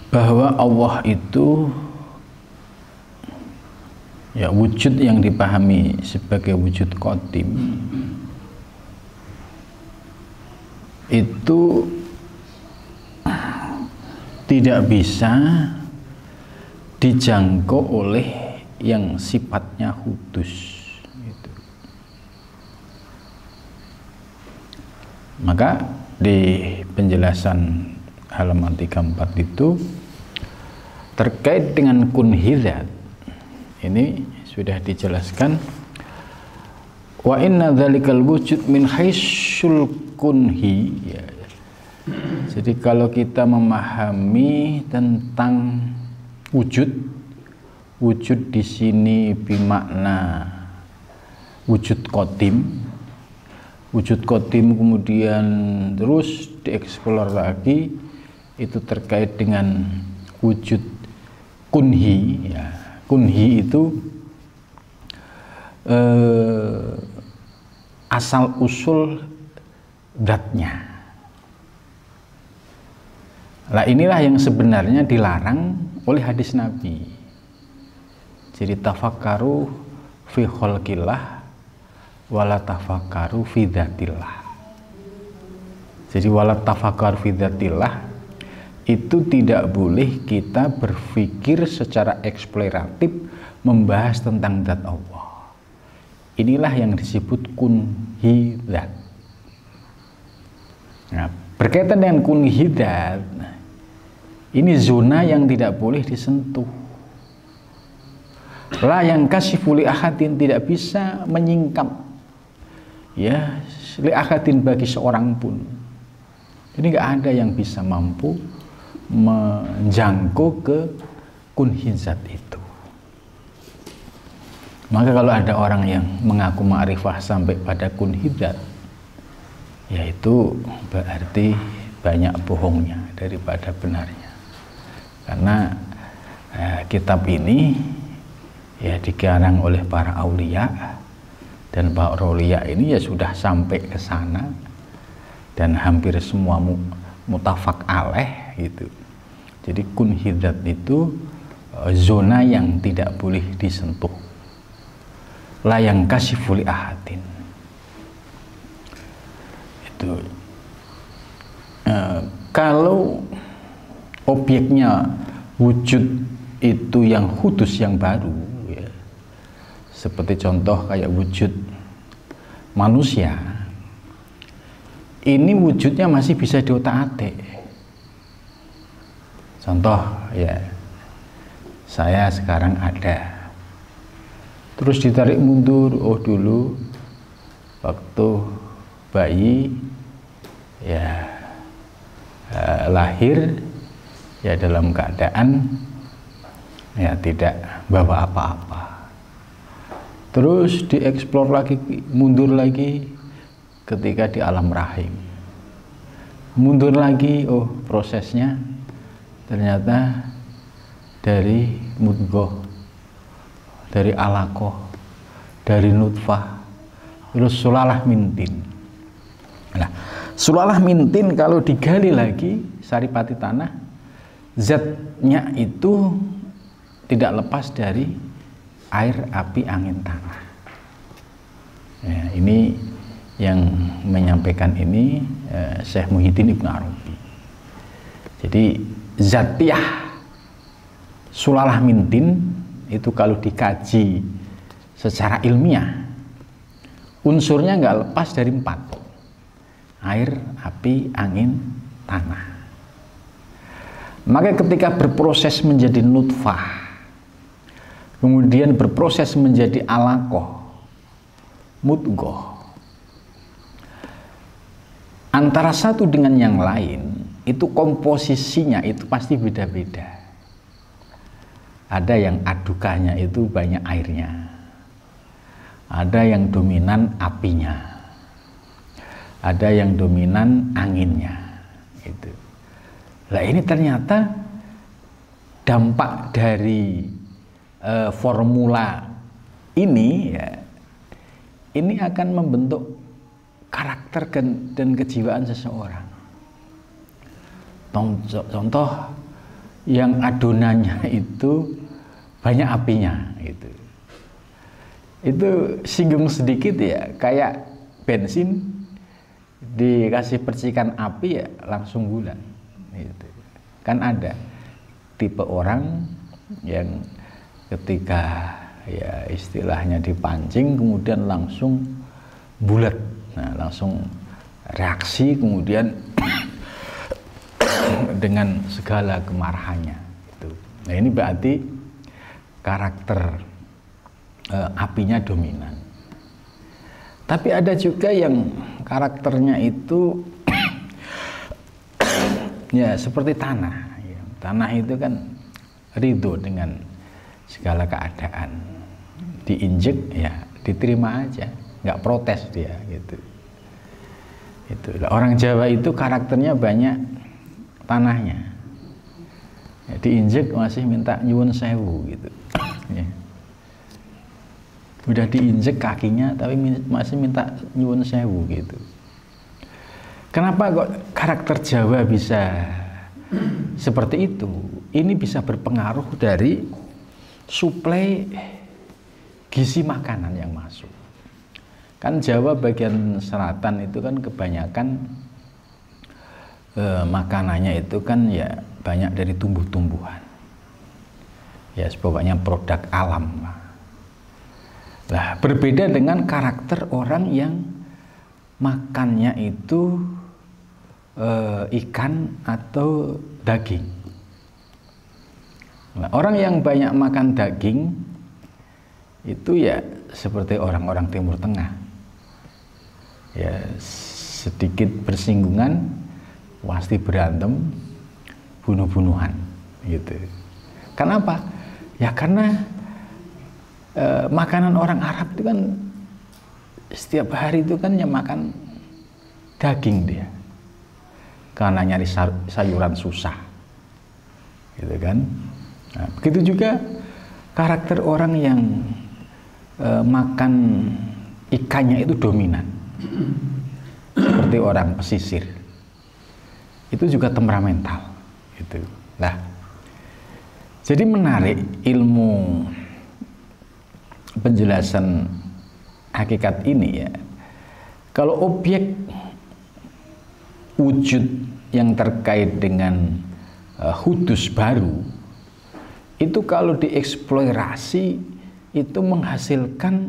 bahwa Allah itu ya wujud yang dipahami sebagai wujud qadim itu tidak bisa dijangkau oleh yang sifatnya hudus gitu. Maka di penjelasan halaman 34 itu terkait dengan kunhidzat ini sudah dijelaskan, wa inna dzalikal wujud min haitsul kunhi ya. Jadi kalau kita memahami tentang wujud di sini bermakna wujud qadim. Wujud qadim kemudian terus dieksplor lagi itu terkait dengan wujud kunhi ya. Kunhi itu asal usul zatnya. Lah inilah yang sebenarnya dilarang oleh hadis Nabi. Jadi tafakkaru fi khalqillah wala tafakkaru fi dzatillah. Jadi wala tafakkaru fi dzatillah itu tidak boleh kita berpikir secara eksploratif membahas tentang zat Allah. Inilah yang disebut kunhidzat. Nah, berkaitan dengan kunhidzat, ini zona yang tidak boleh disentuh. La yang kasifu li ahadin, tidak bisa menyingkap ya li ahadin bagi seorang pun. Ini nggak ada yang bisa mampu menjangkau ke kunhidzat itu. Maka kalau ada orang yang mengaku ma'rifah sampai pada kunhidzat, yaitu berarti banyak bohongnya daripada benarnya. Karena kitab ini ya dikarang oleh para aulia, dan para aulia ini ya sudah sampai ke sana dan hampir semua mutafak alaih gitu. Jadi kunhidzat itu zona yang tidak boleh disentuh. La yang kasifu li ahadin. Itu kalau objeknya wujud itu yang khusus yang baru ya. Seperti contoh kayak wujud manusia, ini wujudnya masih bisa diotak-atik. Contoh ya, saya sekarang ada, terus ditarik mundur, oh dulu waktu bayi ya lahir ya dalam keadaan ya tidak bawa apa-apa, terus dieksplor lagi, mundur lagi ketika di alam rahim, mundur lagi, oh prosesnya ternyata dari mudghah, dari alaqah, dari nutfah, terus sulalah mintin. Nah, sulalah mintin kalau digali lagi saripati tanah, zatnya itu tidak lepas dari air, api, angin, tanah. Ya, ini yang menyampaikan ini Syekh Muhyiddin Ibnu Arabi. Jadi zatiyah sulalah mintin itu kalau dikaji secara ilmiah unsurnya nggak lepas dari 4: air, api, angin, tanah. Maka ketika berproses menjadi nutfah, kemudian berproses menjadi alaqah, mudghah, antara satu dengan yang lain itu komposisinya itu pasti beda-beda. Ada yang adukannya itu banyak airnya, ada yang dominan apinya, ada yang dominan anginnya gitu. Lah ini ternyata dampak dari formula ini ya, ini akan membentuk karakter dan kejiwaan seseorang. Contoh yang adonannya itu banyak apinya gitu. Itu singgung sedikit ya, kayak bensin dikasih percikan api ya langsung bulan gitu. Kan ada tipe orang yang ketika ya istilahnya dipancing kemudian langsung bulat, nah langsung reaksi kemudian dengan segala kemarahannya gitu. Nah ini berarti karakter apinya dominan. Tapi ada juga yang karakternya itu ya seperti tanah ya. Tanah itu kan ridho dengan segala keadaan, diinjek ya diterima aja, nggak protes dia gitu. Itu orang Jawa itu karakternya banyak tanahnya ya, diinjek masih minta nyuwun sewu gitu ya. Udah diinjek kakinya tapi masih minta nyuwun sewu gitu. Kenapa kok karakter Jawa bisa seperti itu? Ini bisa berpengaruh dari suplai gizi makanan yang masuk. Kan Jawa bagian selatan itu kan kebanyakan makanannya itu kan ya banyak dari tumbuh-tumbuhan. Ya sebabnya produk alam. Nah, berbeda dengan karakter orang yang makannya itu ikan atau daging. Nah, orang yang banyak makan daging itu ya seperti orang-orang Timur Tengah. Ya sedikit bersinggungan pasti berantem, bunuh-bunuhan gitu. Kenapa? Ya karena makanan orang Arab itu kan setiap hari itu kan ya makan daging dia, karena nyari sayuran susah gitu kan. Nah, begitu juga karakter orang yang makan ikannya itu dominan, seperti orang pesisir, itu juga temperamental gitu. Nah, jadi menarik ilmu penjelasan hakikat ini ya. Kalau objek wujud yang terkait dengan hudus baru itu kalau dieksplorasi itu menghasilkan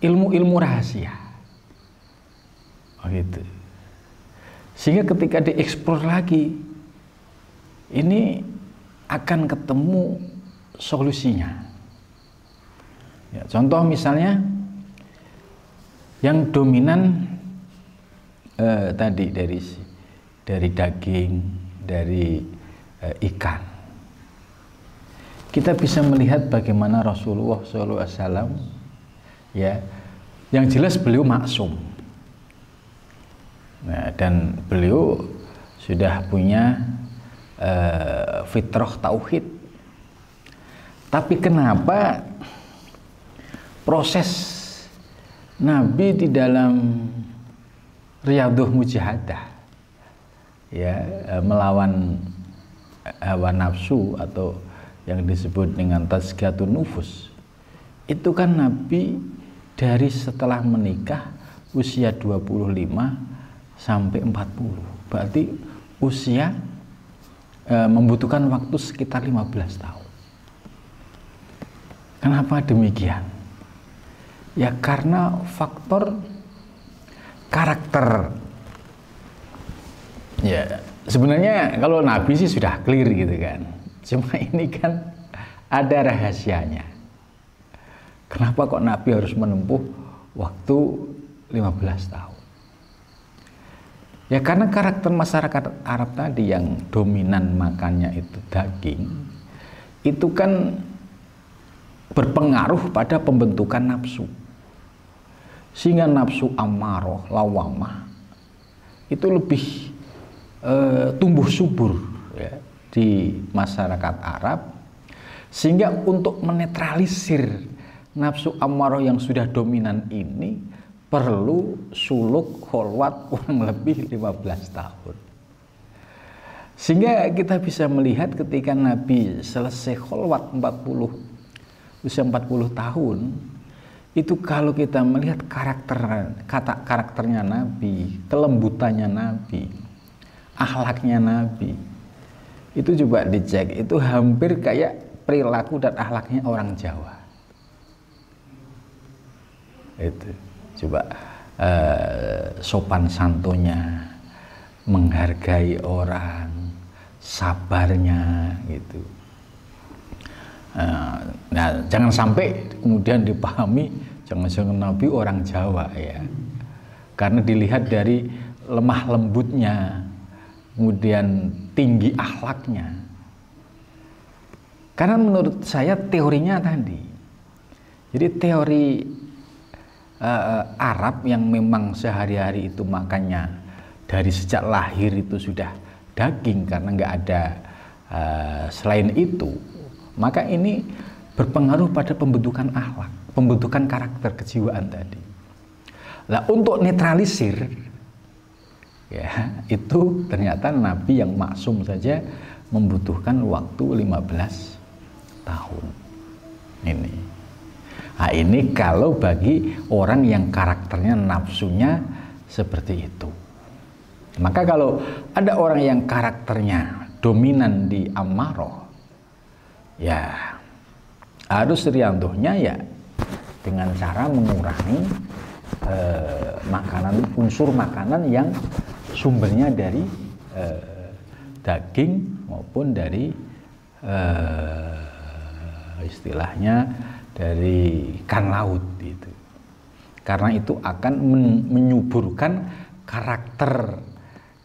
ilmu-ilmu rahasia. Oh gitu. Sehingga ketika dieksplor lagi ini akan ketemu solusinya. Ya, contoh misalnya yang dominan tadi dari daging, dari ikan. Kita bisa melihat bagaimana Rasulullah SAW ya, yang jelas beliau maksum. Nah, dan beliau sudah punya fitrah tauhid. Tapi kenapa proses Nabi di dalam Riyadhah Mujahadah ya, melawan hawa nafsu atau yang disebut dengan tazkiyatun nufus, itu kan Nabi dari setelah menikah usia 25 sampai 40, berarti usia membutuhkan waktu sekitar 15 tahun. Kenapa demikian? Ya karena faktor karakter. Ya sebenarnya kalau Nabi sih sudah clear gitu kan. Cuma ini kan ada rahasianya. Kenapa kok Nabi harus menempuh waktu 15 tahun? Ya karena karakter masyarakat Arab tadi yang dominan makannya itu daging, itu kan berpengaruh pada pembentukan nafsu. Sehingga nafsu ammaroh, lawamah itu lebih tumbuh subur ya, di masyarakat Arab, sehingga untuk menetralisir nafsu ammaroh yang sudah dominan ini perlu suluk kholwat kurang lebih 15 tahun. Sehingga kita bisa melihat ketika Nabi selesai kholwat 40, usia 40 tahun, itu kalau kita melihat karakternya Nabi, kelembutannya Nabi, akhlaknya Nabi, itu coba dicek, itu hampir kayak perilaku dan akhlaknya orang Jawa. Itu coba sopan santunnya, menghargai orang, sabarnya gitu. Nah, jangan sampai kemudian dipahami jangan-jangan Nabi orang Jawa ya, karena dilihat dari lemah lembutnya, kemudian tinggi akhlaknya. Karena menurut saya teorinya tadi, jadi teori Arab yang memang sehari-hari itu makannya dari sejak lahir itu sudah daging karena nggak ada selain itu, maka ini berpengaruh pada pembentukan akhlak, pembentukan karakter kejiwaan tadi. Nah, untuk netralisir ya, itu ternyata Nabi yang maksum saja membutuhkan waktu 15 tahun. Nah, ini kalau bagi orang yang karakternya, nafsunya seperti itu. Maka kalau ada orang yang karakternya dominan di Ammaroh, ya harus riantuhnya ya dengan cara mengurangi unsur makanan yang sumbernya dari daging maupun dari istilahnya dari ikan laut itu. Karena itu akan menyuburkan karakter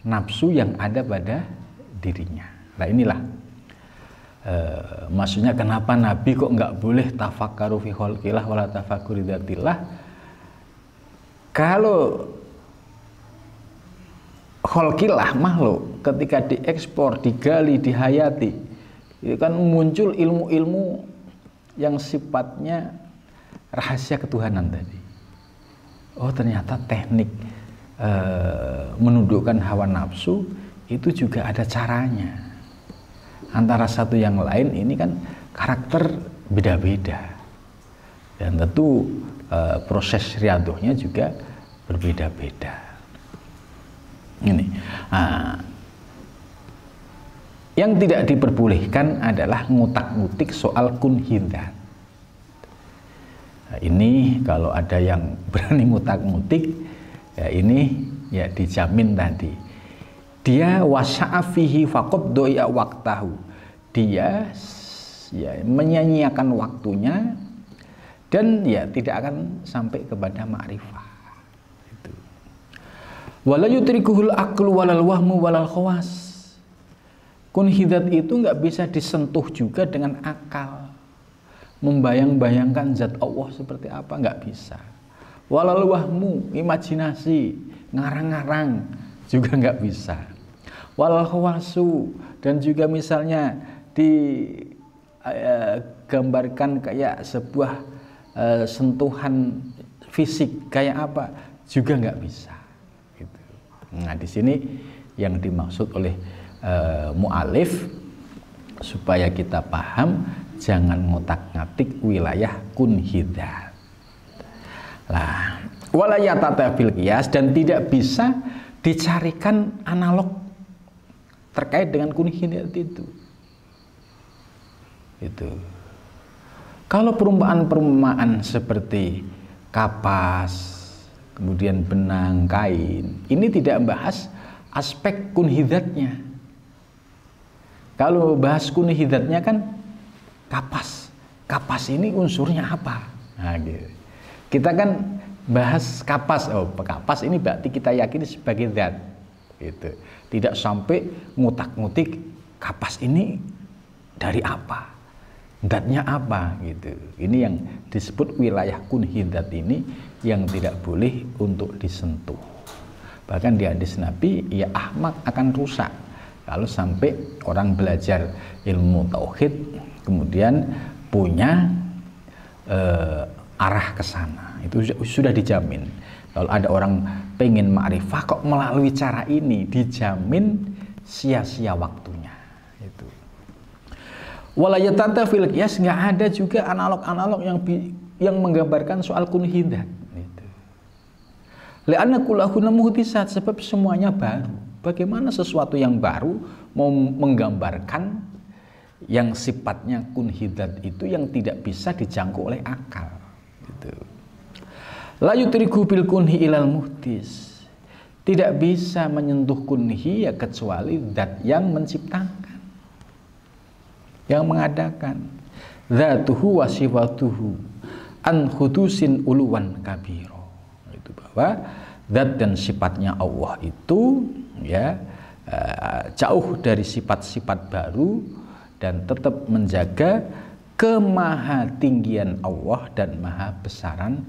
nafsu yang ada pada dirinya. Nah, inilah maksudnya kenapa Nabi kok nggak boleh tafakkaru fi khalqillah wala tafakkuri dzatillah. Kalau khalqillah makhluk ketika diekspor, digali, dihayati, itu kan muncul ilmu-ilmu yang sifatnya rahasia ketuhanan tadi. Oh, ternyata teknik menundukkan hawa nafsu itu juga ada caranya. Antara satu yang lain ini kan karakter beda-beda, dan tentu proses riadohnya juga berbeda-beda. Ini yang tidak diperbolehkan adalah ngutak-ngutik soal kunhidat. Nah, ini kalau ada yang berani ngutak-ngutik, ya ini ya dijamin tadi. Dia wasa'afihi faqad doya waktahu. Dia ya menyanyiakan waktunya dan ya tidak akan sampai kepada ma'rifah. Itu. Wala yutrikuhul aqlu walal wahmu walal khawas. Kunhidat itu nggak bisa disentuh juga dengan akal, membayang-bayangkan zat Allah seperti apa, nggak bisa. Walal wahmu, imajinasi, ngarang-ngarang juga nggak bisa. Walal khawasu, dan juga misalnya digambarkan kayak sebuah sentuhan fisik kayak apa juga nggak bisa. Gitu. Nah, di sini yang dimaksud oleh mu'alif supaya kita paham, jangan ngotak-ngatik wilayah kunhidat. Lah, walayatata fil qiyas, dan tidak bisa dicarikan analog terkait dengan kunhidat itu. Itu. Kalau perumpamaan-perumpamaan seperti kapas, kemudian benang, kain, ini tidak membahas aspek kunhidatnya. Kalau bahas kunhidatnya kan kapas. Kapas ini unsurnya apa? Nah, gitu. Kita kan bahas kapas. Oh, kapas ini berarti kita yakini sebagai zat. Gitu. Tidak sampai ngutak-ngutik kapas ini dari apa? Zatnya apa? Gitu. Ini yang disebut wilayah kunhidat ini yang tidak boleh untuk disentuh. Bahkan di hadis Nabi, ya ahmak akan rusak kalau sampai orang belajar ilmu tauhid kemudian punya arah ke sana. Itu sudah dijamin. Kalau ada orang pengen ma'rifah kok melalui cara ini, dijamin sia-sia waktunya. Itu. Walayatata fil qiyas, nggak ada juga analog-analog yang menggambarkan soal kunhidat. Gitu. Li'anna kullahunna muhtisat, sebab semuanya baru. Bagaimana sesuatu yang baru mau menggambarkan yang sifatnya kunhidat itu yang tidak bisa dijangkau oleh akal. Gitu. La yutriku bil kunhi ilal muhtis, tidak bisa menyentuh kunhi ya kecuali zat yang menciptakan, yang mengadakan. Dzatuhu wa sifatuhu an khudusin uluwan kabiro. Itu bahwa zat dan sifatnya Allah itu ya jauh dari sifat-sifat baru dan tetap menjaga kemahatinggian Allah dan maha besaran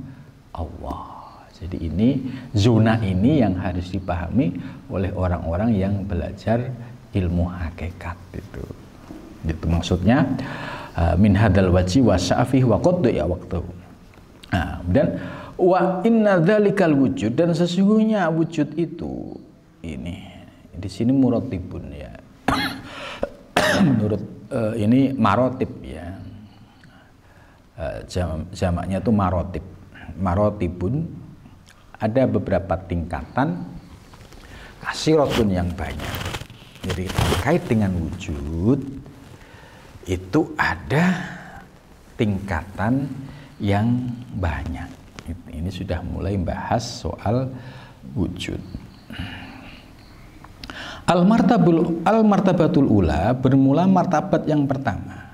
Allah. Jadi ini zona ini yang harus dipahami oleh orang-orang yang belajar ilmu hakikat itu. Itu maksudnya min hadal waji wa sya'fi wa qaddu ya waktu. Nah, dan wa inna dzalikal wujud, dan sesungguhnya wujud itu ini di sini muratibun ya. Menurut ini marotib ya. Jamaknya itu marotib. Marotibun, ada beberapa tingkatan, kasirotun yang banyak. Jadi terkait dengan wujud itu ada tingkatan yang banyak. Ini sudah mulai bahas soal wujud. Al-martabatul ula, bermula martabat yang pertama.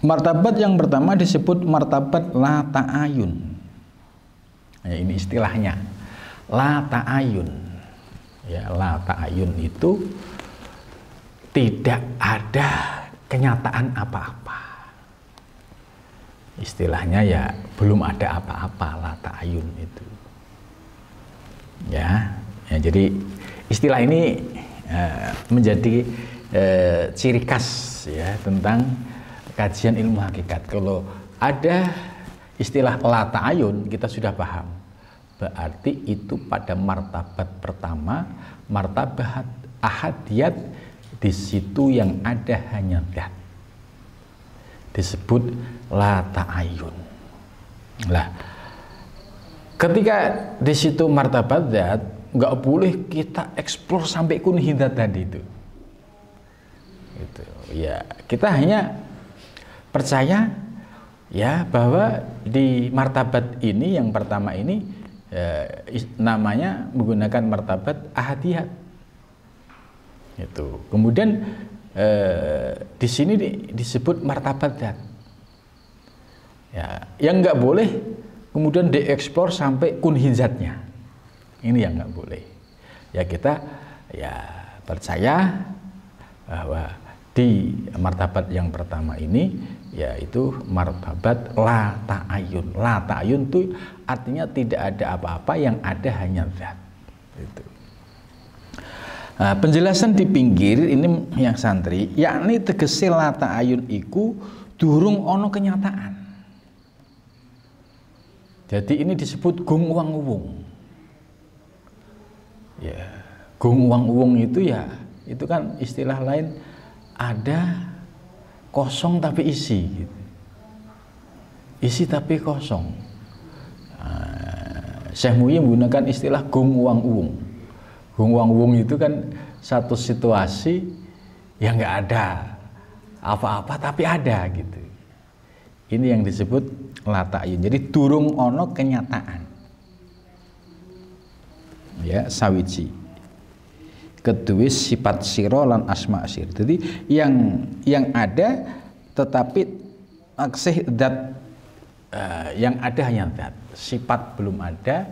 Martabat yang pertama disebut martabat la ta'ayun. Ya, ini istilahnya la ta'ayun. Ya, la ta'ayun itu tidak ada kenyataan apa-apa. Istilahnya ya belum ada apa-apa la ta'ayun itu. Ya, jadi istilah ini menjadi ciri khas ya tentang kajian ilmu hakikat. Kalau ada istilah la ta'ayun, kita sudah paham. Berarti itu pada martabat pertama, martabat ahadiyat, di situ yang ada hanya zat. Disebut la ta'ayun. Lah, ketika di situ martabat zat, nggak boleh kita eksplor sampai kunhidat tadi itu. Gitu. Ya, kita hanya percaya ya bahwa di martabat ini yang pertama ini namanya menggunakan martabat ahadiyat. Itu. Kemudian di sini disebut martabat zat. Ya, yang nggak boleh kemudian dieksplor sampai kunhizatnya. Ini yang nggak boleh. Ya kita ya percaya bahwa di martabat yang pertama ini yaitu martabat la ta'ayun. La ta'ayun itu artinya tidak ada apa-apa, yang ada hanya zat. Itu. Nah, penjelasan di pinggir ini yang santri, yakni tegese la ta'ayun iku durung ono kenyataan. Jadi ini disebut gung uang uwung. Ya, gung uang uwung itu ya, itu kan istilah lain, ada kosong tapi isi gitu. Isi tapi kosong. Syekh Muhyi menggunakan istilah gung uang uwung. Gung uang uwung itu kan satu situasi yang nggak ada apa-apa tapi ada gitu. Ini yang disebut la ta'ayun. Jadi durung ono kenyataan. Ya, sawiji. Kedua sifat siro lan asma sir. Jadi yang ada tetapi aksih zat, yang ada hanya zat. Sifat belum ada,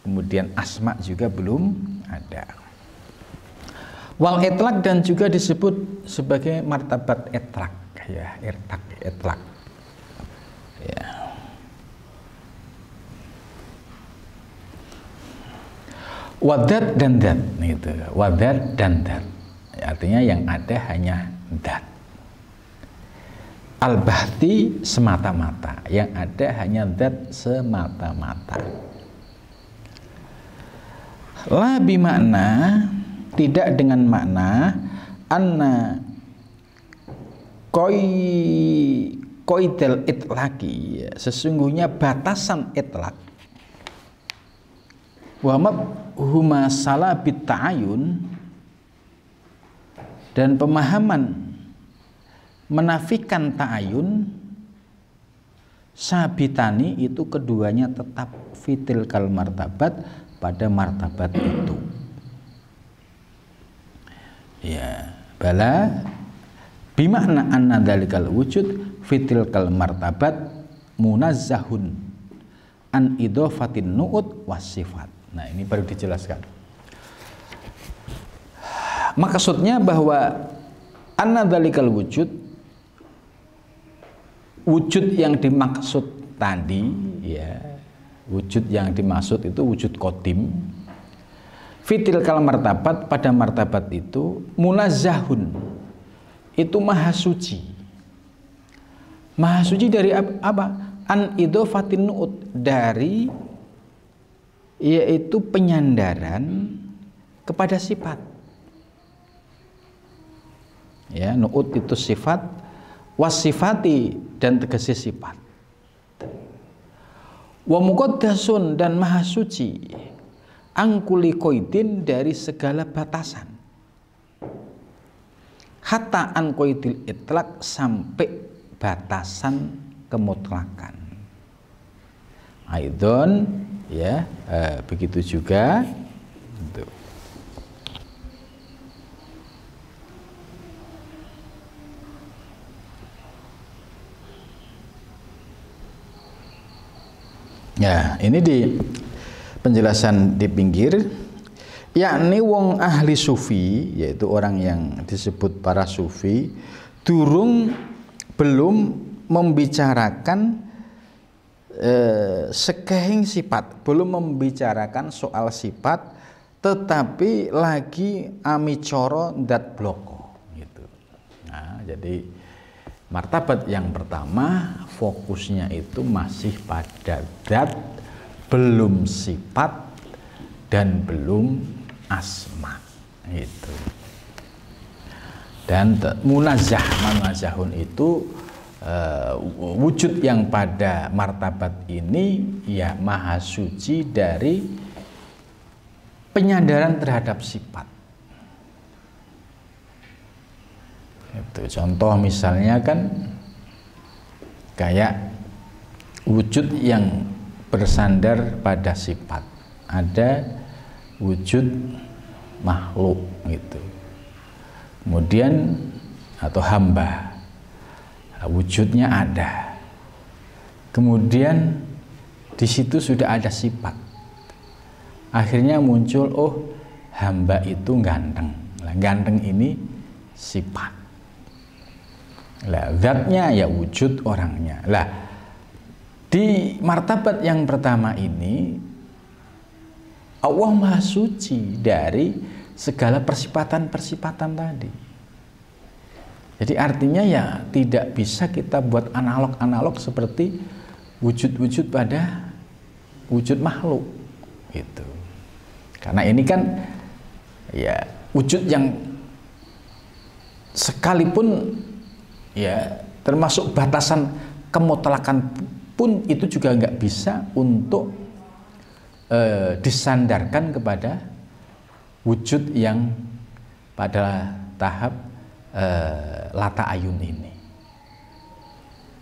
kemudian asma juga belum ada. Wal etlak, dan juga disebut sebagai martabat etlak ya, etlak. Ya. Wadat dan dat, itu wadat dan dat, artinya yang ada hanya dat. Al-bahti semata-mata, yang ada hanya dat semata-mata. La bimakna tidak dengan makna anna qaidal itlaqi, sesungguhnya batasan itlaq wa mabhuma salabit ta'ayun, dan pemahaman menafikan ta'ayun, sabitani itu keduanya tetap fitil kal martabat, pada martabat itu. Ya, bala bimakna anna dalikal wujud fitil kal martabat munazzahun an idofatin nu'ud wasifat. Nah, ini baru dijelaskan. Maksudnya bahwa anna dalikal wujud, wujud yang dimaksud tadi, ya, wujud yang dimaksud itu wujud qadim, fitil kal martabat, pada martabat itu munazzahun, itu maha suci. Maha suci dari apa? An idofatin nu'ud, dari yaitu penyandaran kepada sifat. Ya, nu'ud itu sifat, wasifati dan tegese sifat. Wa muqaddasun, dan maha suci, angkuli qaidin, dari segala batasan. Hatta an qaidil itlaq, sampai batasan kemutlakan. Aidon, ya, begitu juga. Tuh. Ya, ini di penjelasan di pinggir, yakni wong ahli sufi, yaitu orang yang disebut para sufi, belum membicarakan sekehing sifat, belum membicarakan soal sifat, tetapi lagi amicoro dat bloko gitu. Nah, jadi martabat yang pertama fokusnya itu masih pada dat, belum sifat dan belum asma itu. Dan munazahun itu wujud yang pada martabat ini ya maha suci dari penyandaran terhadap sifat. Itu contoh misalnya kan kayak wujud yang bersandar pada sifat, ada wujud makhluk gitu, kemudian atau hamba, wujudnya ada, kemudian di situ sudah ada sifat, akhirnya muncul, oh hamba itu ganteng. Nah, ganteng ini sifat, lah zatnya ya wujud orangnya. Lah di martabat yang pertama ini Allah maha suci dari segala persifatan-persifatan tadi. Jadi artinya ya tidak bisa kita buat analog-analog seperti wujud-wujud pada wujud makhluk gitu. Karena ini kan ya wujud yang sekalipun ya termasuk batasan kemutlakan pun itu juga nggak bisa untuk disandarkan kepada wujud yang pada tahap lata ayun ini.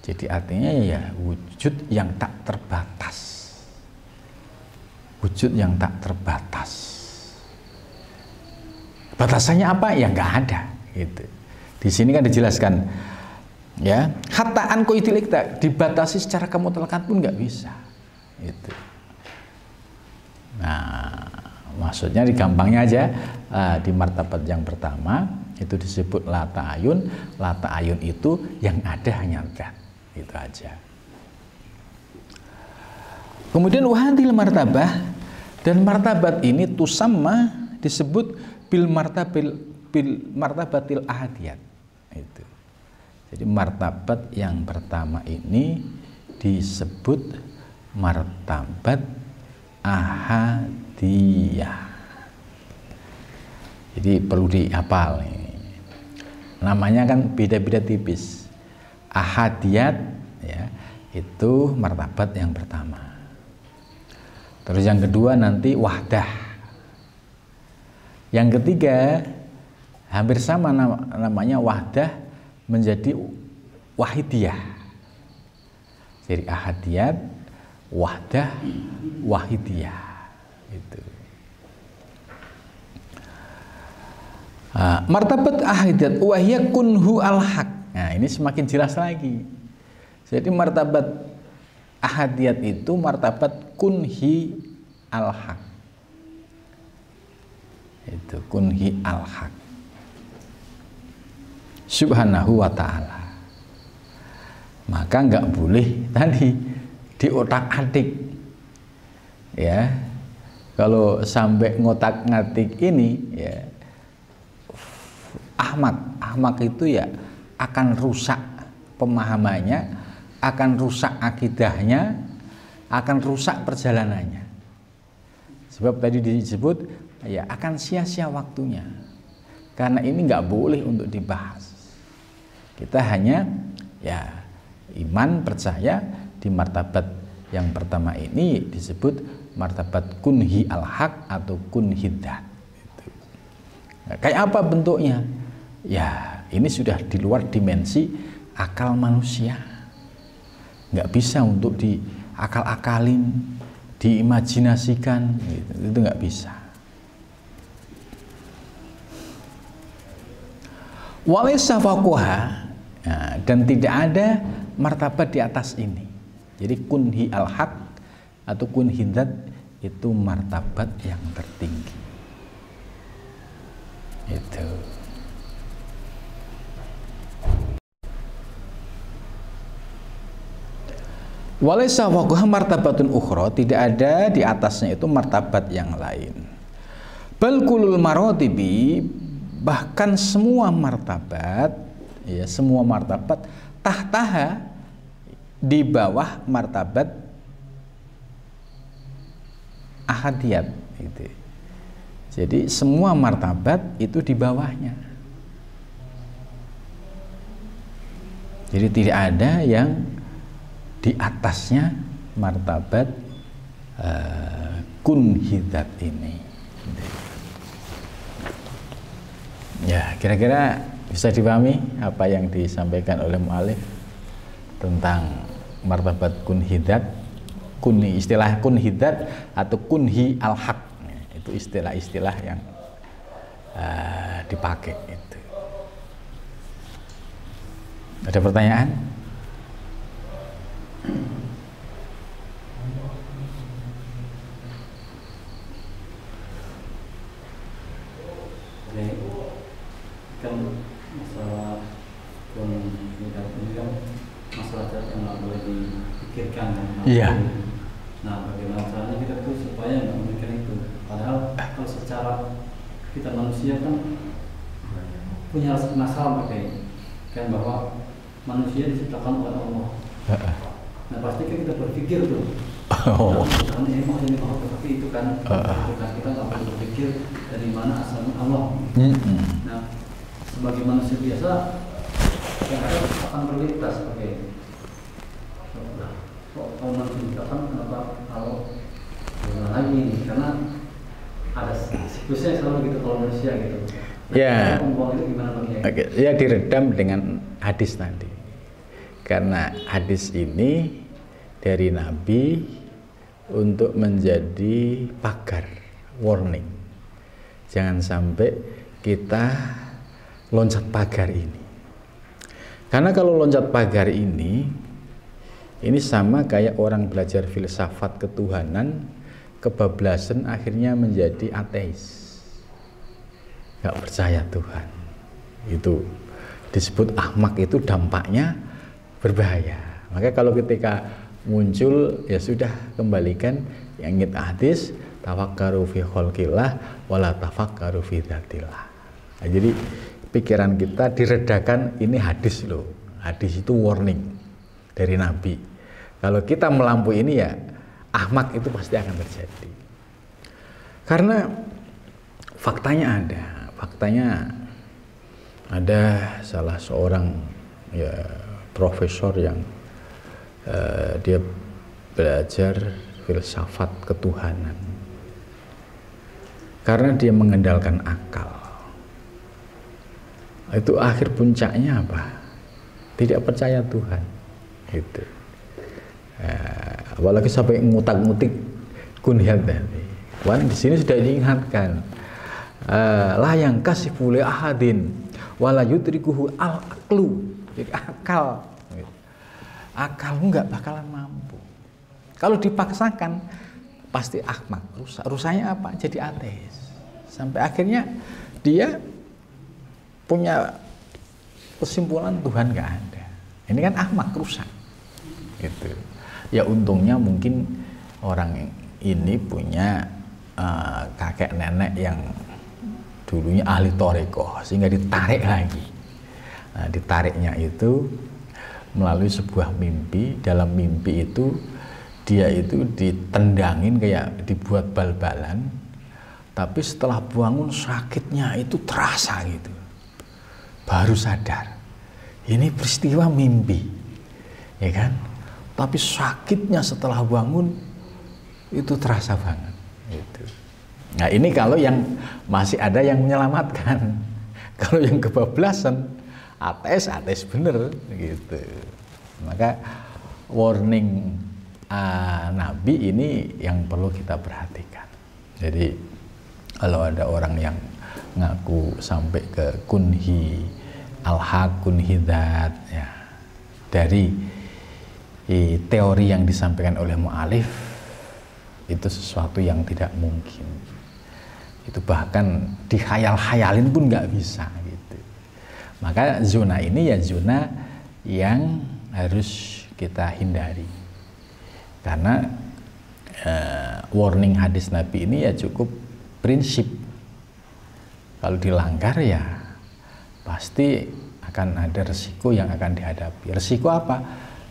Jadi artinya ya wujud yang tak terbatas, wujud yang tak terbatas. Batasannya apa? Ya nggak ada. Gitu. Di sini kan dijelaskan, ya hatta an qaidil itlaq, dibatasi secara kemutlakan pun nggak bisa. Gitu. Nah, maksudnya digampangnya aja, di martabat yang pertama itu disebut lata ayun. Lata ayun itu yang ada hanya zat, itu aja. Kemudian wahadil martabah, dan martabat ini tusamma disebut bil martabatil ahadiyat. Itu. Jadi martabat yang pertama ini disebut martabat ahadiyah. Jadi perlu dihafal. Namanya kan beda-beda tipis. Ahadiyat ya, itu martabat yang pertama. Terus yang kedua nanti wahdah. Yang ketiga hampir sama namanya wahdah menjadi wahidiyah. Jadi ahadiyat, wahdah, wahidiyah. Itu. Martabat ahadiyat wahya kunhu al-haq. Nah, ini semakin jelas lagi. Jadi martabat ahadiyat itu martabat kunhi al-haq. Itu kunhi al-haq. Subhanahu wa ta'ala. Maka nggak boleh tadi diotak-atik. Ya. Kalau sampai ngotak-ngatik ini ya Ahmak itu ya akan rusak pemahamannya, akan rusak akidahnya, akan rusak perjalanannya. Sebab tadi disebut ya akan sia-sia waktunya. Karena ini nggak boleh untuk dibahas. Kita hanya ya iman percaya di martabat yang pertama ini disebut martabat kunhi al-haq atau kunhi dzat. Nah, kayak apa bentuknya? Ya ini sudah di luar dimensi akal manusia, nggak bisa untuk diakal-akalin, diimajinasikan, gitu. Itu nggak bisa. Walaysa fawqaha, nah, dan tidak ada martabat di atas ini. Jadi kunhi al-haq atau kunhi dzat itu martabat yang tertinggi. Itu. Walaysa fawqaha martabatun ukhra, tidak ada di atasnya itu martabat yang lain. Bal kulul maratibi, bahkan semua martabat, ya semua martabat tahtaha, di bawah martabat ahadiyat gitu. Jadi semua martabat itu di bawahnya. Jadi tidak ada yang di atasnya martabat kunhi dzat ini. Ya, kira-kira bisa dipahami apa yang disampaikan oleh mu'alif tentang martabat kunhi dzat, kunhi, istilah kunhi dzat atau kunhi al-haq. Itu istilah-istilah yang dipakai itu. Ada pertanyaan? Kan masalah ini kan masalah yang nggak boleh dipikirkan kan. Iya. Nah, bagaimana caranya kita tuh supaya nggak memikirkan itu? Padahal kalau secara kita manusia kan punya rasa penasaran pakai kan bahwa manusia diciptakan oleh Allah. Nah pasti kan kita berpikir tuh. Karena emang ini Allah, tapi itu kan kita nggak perlu berpikir dari mana asalnya Allah. Nah sebagai manusia biasa yang ada akan berlintas pakai. Kalau manusia diciptakan kenapa kalau lagi ini? Karena ada siklusnya selalu gitu kalau manusia gitu. Ya. Okay. Ya diredam dengan hadis tadi. Karena hadis ini dari Nabi untuk menjadi pagar, warning. Jangan sampai kita loncat pagar ini. Karena kalau loncat pagar ini sama kayak orang belajar filsafat ketuhanan, kebablasan akhirnya menjadi ateis. Gak percaya Tuhan. Itu disebut ahmak, itu dampaknya berbahaya. Maka kalau ketika muncul ya sudah, kembalikan yang ingin hadis, tafakkaru fi khalqillah wala tafakkaru fi dzatillah. Nah, jadi pikiran kita diredakan, ini hadis loh. Hadis itu warning dari Nabi. Kalau kita melampaui ini ya ahmak, itu pasti akan terjadi. Karena faktanya ada faktanya ada salah seorang ya profesor yang dia belajar filsafat ketuhanan. Karena dia mengandalkan akal. Itu akhir puncaknya apa? Tidak percaya Tuhan. Gitu. Apalagi sampai ngutak-ngutik kunhiyat tadi. Wan di sini sudah diingatkan. La yang kasifu li ahadin wala yudrikuhu al-aqlu. Jadi akal. Akalmu nggak bakalan mampu. Kalau dipaksakan pasti ahmak, rusaknya apa? Jadi ateis. Sampai akhirnya dia punya kesimpulan Tuhan nggak ada. Ini kan ahmak, rusak. Gitu. Ya untungnya mungkin orang ini punya kakek nenek yang dulunya ahli thariqah sehingga ditarik lagi. Nah, ditariknya itu melalui sebuah mimpi. Dalam mimpi itu dia itu ditendangin kayak dibuat bal-balan, tapi setelah bangun sakitnya itu terasa gitu. Baru sadar ini peristiwa mimpi, ya kan? Tapi sakitnya setelah bangun itu terasa banget gitu. Nah ini kalau yang masih ada yang menyelamatkan. Kalau yang kebablasan, ateis bener gitu. Maka warning Nabi ini yang perlu kita perhatikan. Jadi kalau ada orang yang ngaku sampai ke kunhi al-haq, kunhi dzat ya, dari teori yang disampaikan oleh mu'alif itu sesuatu yang tidak mungkin. Itu bahkan dikhayal-khayalin pun nggak bisa gitu. Maka zona ini ya zona yang harus kita hindari. Karena warning hadis Nabi ini ya cukup prinsip. Kalau dilanggar ya pasti akan ada resiko yang akan dihadapi. Resiko apa?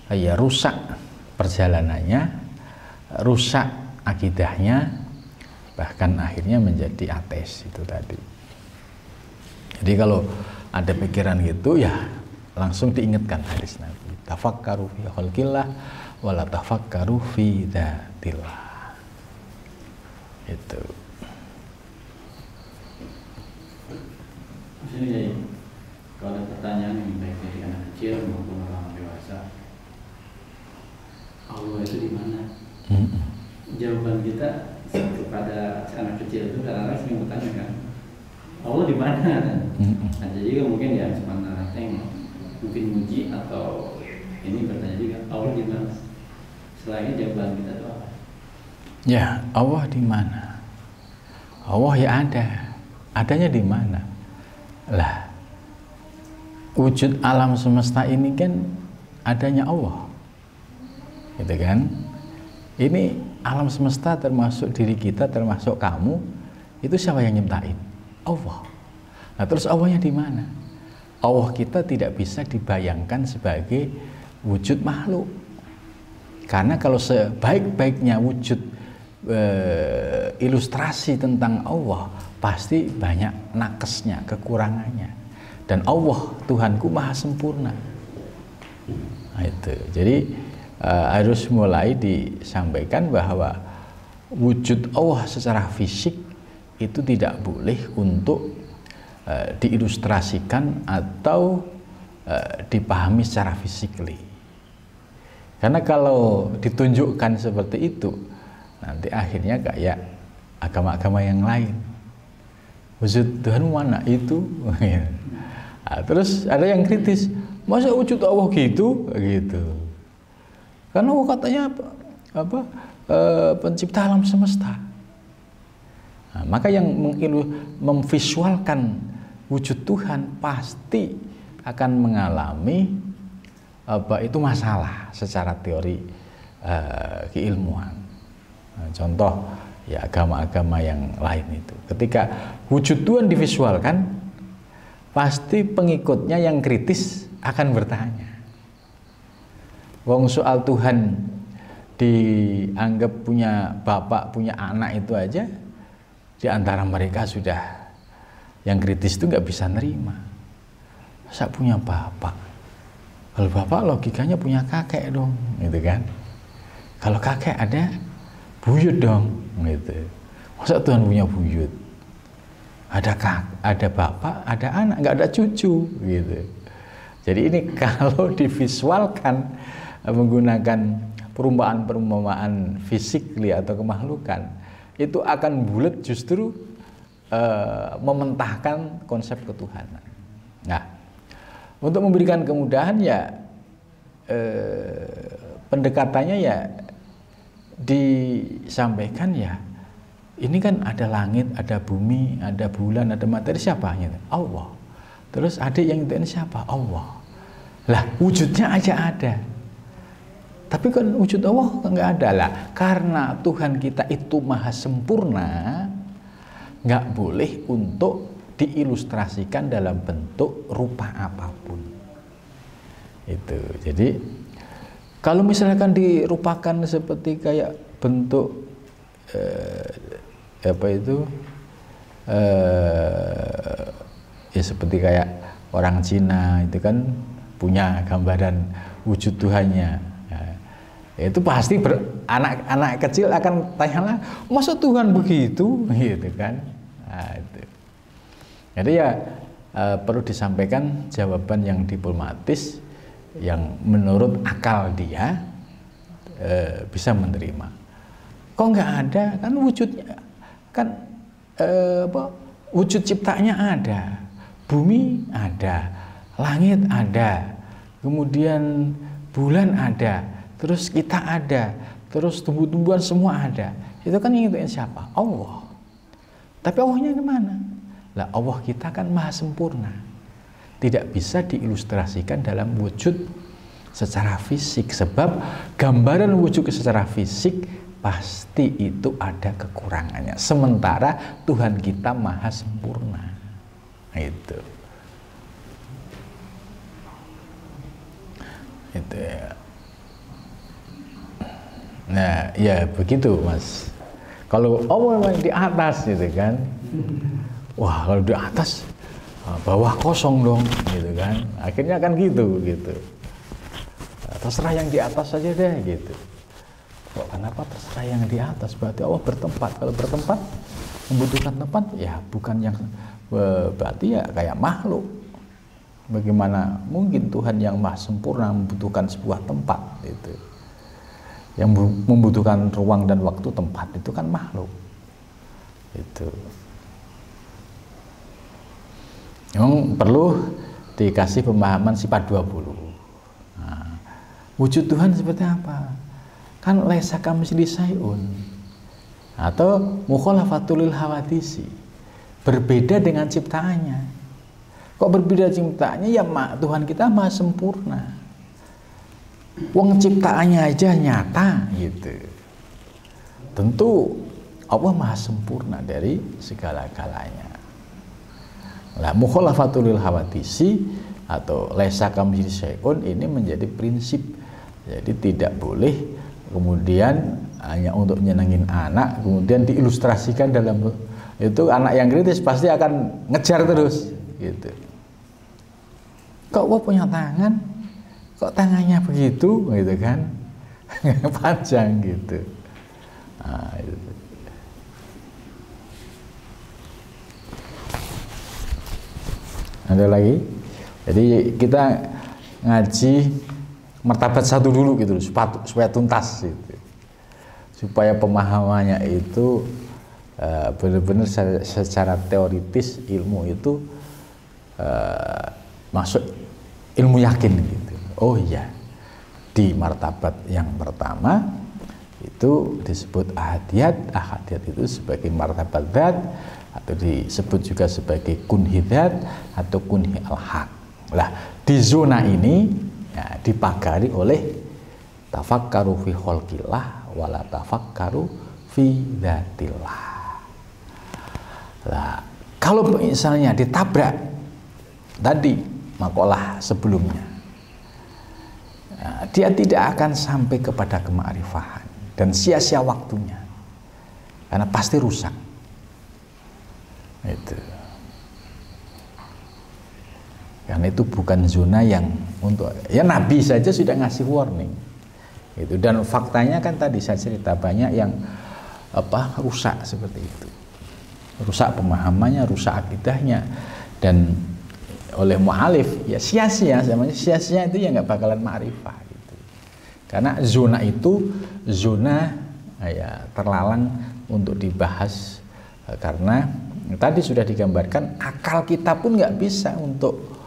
Ya rusak perjalanannya, rusak akidahnya, bahkan akhirnya menjadi ateis itu tadi. Jadi kalau ada pikiran gitu ya langsung diingatkan hadis Nabi. Tafakkaru fi khalqillah wala tafakkaru fi dzatillah. Itu. Di sini jadi kalau ada pertanyaan yang baik dari anak kecil maupun orang dewasa, Allah itu di mana? Jawaban kita kepada anak kecil itu kadang-kadang sering bertanya kan, Allah di mana? Nah, jadi mungkin ya sementara yang mungkin muji atau ini bertanya juga Allah di mana? Selain jawaban kita itu apa? Ya Allah di mana? Allah ya ada. Adanya di mana? Lah, wujud alam semesta ini kan adanya Allah, gitu kan? Ini alam semesta termasuk diri kita, termasuk kamu, itu siapa yang nyiptain? Allah. Nah terus Allahnya di mana? Allah kita tidak bisa dibayangkan sebagai wujud makhluk, karena kalau sebaik-baiknya wujud ilustrasi tentang Allah pasti banyak nakesnya, kekurangannya. Dan Allah Tuhanku maha sempurna. Nah, itu. Jadi harus mulai disampaikan bahwa wujud Allah secara fisik itu tidak boleh untuk diilustrasikan atau dipahami secara fisikly. Karena kalau ditunjukkan seperti itu, nanti akhirnya kayak agama-agama yang lain. Wujud Tuhan mana itu? Nah, terus ada yang kritis, masa wujud Allah gitu? Karena Allah katanya apa? Pencipta alam semesta. Nah, maka yang memvisualkan wujud Tuhan pasti akan mengalami itu masalah secara teori keilmuan. Nah, contoh ya agama-agama yang lain itu, ketika wujud Tuhan divisualkan, pasti pengikutnya yang kritis akan bertanya. Wong soal Tuhan dianggap punya bapak, punya anak itu aja, di antara mereka sudah yang kritis itu nggak bisa nerima. Saya punya bapak, kalau bapak logikanya punya kakek dong, gitu kan? Kalau kakek ada buyut dong, gitu. Masa Tuhan punya buyut? Ada bapak, ada anak, nggak ada cucu, gitu. Jadi ini kalau divisualkan menggunakan perumpamaan fisik atau kemakhlukan, itu akan bulat justru mementahkan konsep ketuhanan. Nah, untuk memberikan kemudahan ya pendekatannya ya disampaikan ya, ini kan ada langit, ada bumi, ada bulan, ada materi, siapa? Allah. Terus adik yang itu siapa? Allah. Lah wujudnya aja ada, tapi kan wujud Allah nggak ada lah. Karena Tuhan kita itu maha sempurna, nggak boleh untuk diilustrasikan dalam bentuk rupa apapun. Itu. Jadi kalau misalkan dirupakan seperti kayak bentuk ya seperti kayak orang Cina itu kan punya gambaran wujud Tuhannya. Nah, itu pasti anak-anak kecil akan tanya, masa Tuhan begitu, gitu kan? Nah, itu. Jadi ya perlu disampaikan jawaban yang diplomatis yang menurut akal dia bisa menerima. Kok nggak ada? Kan wujudnya kan wujud ciptanya ada, bumi ada, langit ada, kemudian bulan ada, terus kita ada, terus tumbuh-tumbuhan semua ada. Itu kan yang siapa? Allah. Tapi Allahnya kemana? Lah Allah kita kan maha sempurna, tidak bisa diilustrasikan dalam wujud secara fisik, sebab gambaran wujud secara fisik pasti itu ada kekurangannya, sementara Tuhan kita maha sempurna. Itu ya. Nah ya begitu Mas. Kalau Allah memang di atas gitu kan, wah kalau di atas bawah kosong dong, gitu kan. Akhirnya kan gitu. Terserah yang di atas saja deh, gitu. Kok kenapa terserah yang di atas? Berarti Allah bertempat. Kalau bertempat membutuhkan tempat, ya bukan yang berarti ya kayak makhluk. Bagaimana mungkin Tuhan yang maha sempurna membutuhkan sebuah tempat itu? Yang membutuhkan ruang dan waktu, tempat itu kan makhluk. Itu. Memang perlu dikasih pemahaman sifat 20. Nah, wujud Tuhan seperti apa? Kan laisa kamitslihi syai'un, atau mukhalafatul lil hawadisi, berbeda dengan ciptaannya. Kok berbeda ciptaannya? Ya Tuhan kita maha sempurna. Wong ciptaannya aja nyata gitu. Tentu Allah maha sempurna dari segala-galanya. Lah mukhalafatul lil hawadisi atau laisa kamitslihi syai'un ini menjadi prinsip. Jadi tidak boleh kemudian hanya untuk nyenengin anak kemudian diilustrasikan dalam itu. Anak yang kritis pasti akan ngejar terus gitu. Kok Allah punya tangan? Kok tangannya begitu, gitu kan? Panjang gitu. Nah, itu. Ada lagi? Jadi kita ngaji martabat satu dulu gitu, supaya tuntas gitu. Supaya pemahamannya itu benar-benar secara teoritis ilmu itu masuk ilmu yakin gitu. Oh iya, di martabat yang pertama itu disebut ahadiyat. Ahadiyat itu sebagai martabat zat, atau disebut juga sebagai kunhi zat atau kunhi al-haq. Lah di zona ini ya, dipagari oleh tafakkaru fi khalqillah wala tafakkaru fi dzatillah. Lah kalau misalnya ditabrak tadi makalah sebelumnya, dia tidak akan sampai kepada kema'rifahan dan sia-sia waktunya, karena pasti rusak. Itu. karena itu bukan zona yang untuk, ya Nabi saja sudah ngasih warning itu. Dan faktanya kan tadi saya cerita banyak yang rusak seperti itu, rusak pemahamannya, rusak akidahnya, dan oleh mu'alif ya sia-sia, namanya sia-sia itu ya nggak bakalan ma'rifah gitu. Karena zona itu zona ya terlarang untuk dibahas, karena tadi sudah digambarkan akal kita pun nggak bisa untuk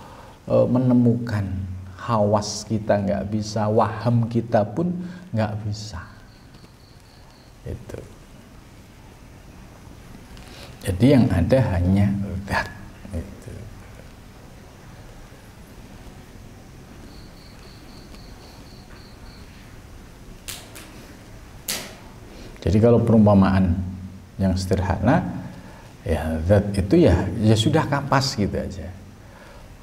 menemukan, hawas kita nggak bisa, waham kita pun nggak bisa itu. Jadi yang ada hanya zat itu. Jadi kalau perumpamaan yang sederhana, ya zat itu ya sudah kapas gitu aja.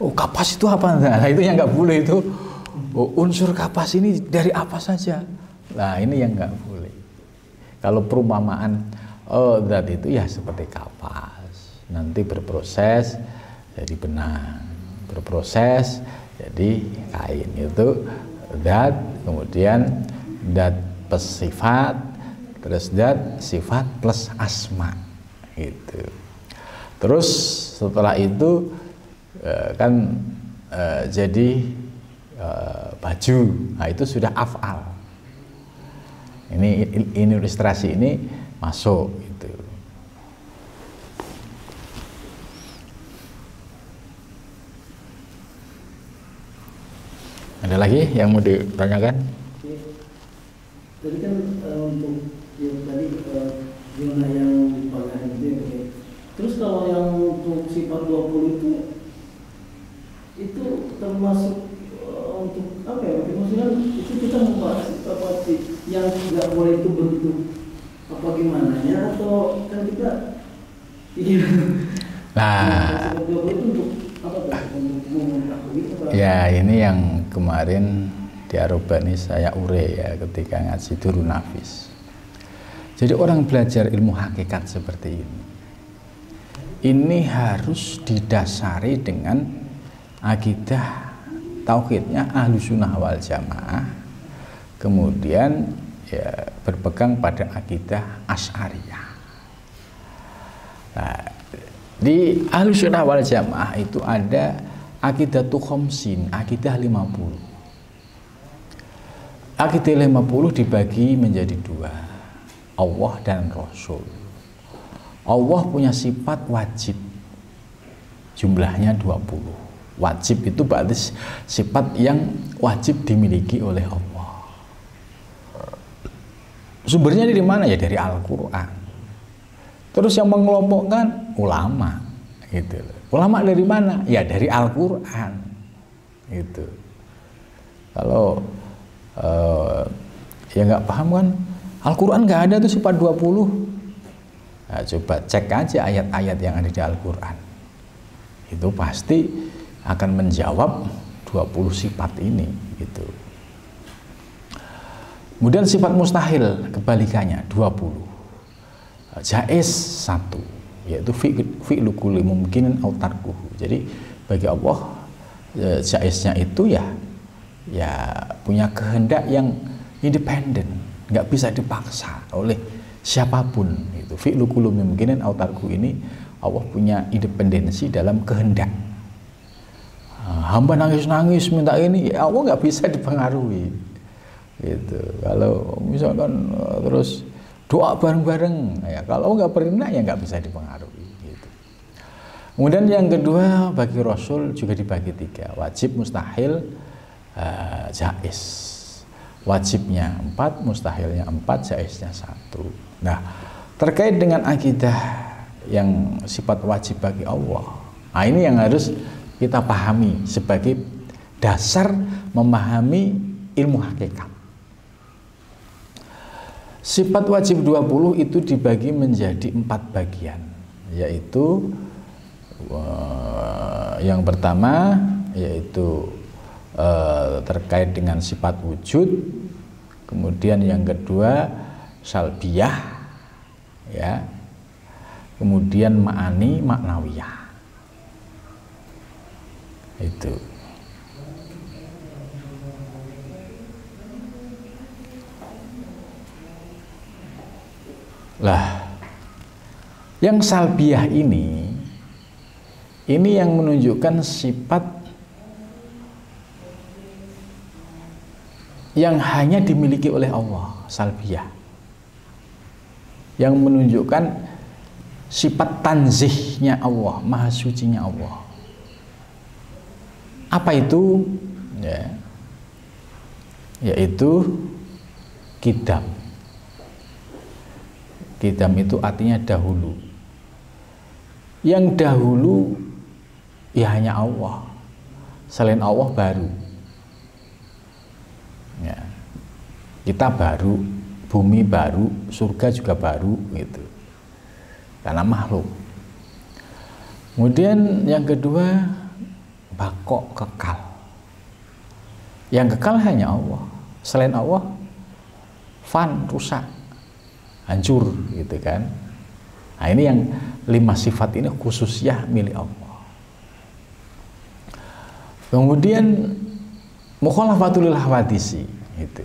Oh kapas itu apa? Nah itu yang nggak boleh itu. Oh, unsur kapas ini dari apa saja? Nah ini yang nggak boleh. Kalau perumpamaan zat itu ya seperti kapas, nanti berproses jadi benang, berproses jadi kain, itu zat. Kemudian zat plus sifat, terus zat sifat plus asma gitu. Terus setelah itu kan jadi baju, nah itu sudah af'al. Ini ilustrasi ini masuk gitu. Ada lagi yang mau ditanyakan? Tadi kan untuk yang tadi zona yang dipakai itu ya. Terus kalau yang untuk sifat 20 itu termasuk untuk apa ya? Maksudnya itu kita membahas apa sih yang nggak boleh itu bentuk apa gimana ya, atau kan kita nah sifat 20 itu untuk apa tuh? Untuk mengetahui apa? Ya ini yang kemarin di Arobani saya ure ya ketika ngaji Durun Nafis. Jadi orang belajar ilmu hakikat seperti ini harus didasari dengan akidah tauhidnya Ahlussunnah wal Jamaah, kemudian ya berpegang pada akidah Asy'ariyah. Nah, di Ahlussunnah wal Jamaah itu ada akidatul khamsin, akidah 50. Akidah 50 dibagi menjadi dua, Allah dan Rasul. Allah punya sifat wajib, jumlahnya 20. Wajib itu berarti sifat yang wajib dimiliki oleh Allah. Sumbernya dari mana? Ya dari Al-Quran. Terus yang mengelompokkan ulama gitu. Ulama dari mana? Ya dari Al-Quran gitu. Kalau ya nggak paham kan, Al-Quran nggak ada tuh sifat 20. Nah, coba cek aja ayat-ayat yang ada di Al-Quran, itu pasti akan menjawab 20 sifat ini gitu. Kemudian sifat mustahil kebalikannya 20. Jaiz 1, yaitu fi'lu kulli mumkinin aw tarkuhu. Jadi bagi Allah jaiznya itu ya punya kehendak yang independen, nggak bisa dipaksa oleh siapapun. Itu fi'lu kulli mumkinin aw tarkuhu ini Allah punya independensi dalam kehendak. Hamba nangis-nangis minta ini, ya Allah nggak bisa dipengaruhi gitu. Kalau misalkan terus doa bareng-bareng, ya kalau nggak berkehendak ya nggak bisa dipengaruhi gitu. Kemudian yang kedua bagi Rasul juga dibagi 3, wajib, mustahil, jaiz. Wajibnya 4, mustahilnya 4, jaiznya 1. Nah, terkait dengan akidah yang sifat wajib bagi Allah, nah ini yang harus kita pahami sebagai dasar memahami ilmu hakikat. Sifat wajib 20 itu dibagi menjadi 4 bagian, yaitu yang pertama yaitu terkait dengan sifat wujud, kemudian yang kedua salbiyah, ya, kemudian ma'ani, maknawiyah. Itu Lah, yang salbiyah ini yang menunjukkan sifat yang hanya dimiliki oleh Allah, salbiyah. Yang menunjukkan sifat tanzihnya Allah, maha sucinya Allah. Apa itu? Ya, yaitu qidam. Qidam itu artinya dahulu. Yang dahulu ya hanya Allah. Selain Allah baru. Ya. Kita baru, bumi baru, surga juga baru gitu. Karena makhluk. Kemudian yang kedua, baqo, kekal. Yang kekal hanya Allah. Selain Allah fan, rusak, hancur gitu kan. Nah, ini yang 5 sifat ini khususnya milik Allah. Kemudian mukhalafatul hawadisi itu.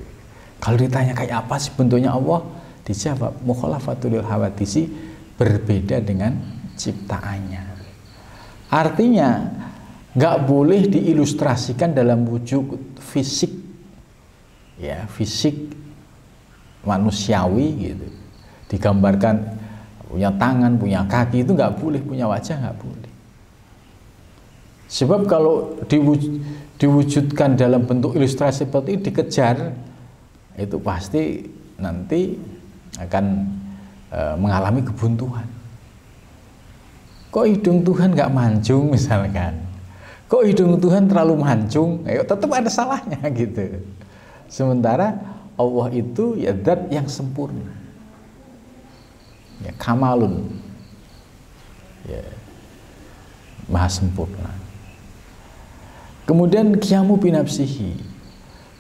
Kalau ditanya kayak apa sih bentuknya Allah, dijawab mukhalafatul hawadisi, berbeda dengan ciptaannya. Artinya nggak boleh diilustrasikan dalam wujud fisik, ya fisik manusiawi gitu. Digambarkan punya tangan, punya kaki, itu nggak boleh, punya wajah nggak boleh. Sebab kalau diwujudkan dalam bentuk ilustrasi seperti ini, dikejar, itu pasti nanti akan mengalami kebuntuan. Kok hidung Tuhan nggak mancung misalkan? Kok hidung Tuhan terlalu mancung? Tetap ada salahnya gitu. Sementara Allah itu ya zat yang sempurna, ya kamalun, ya maha sempurna. Kemudian qiyamu binafsihi,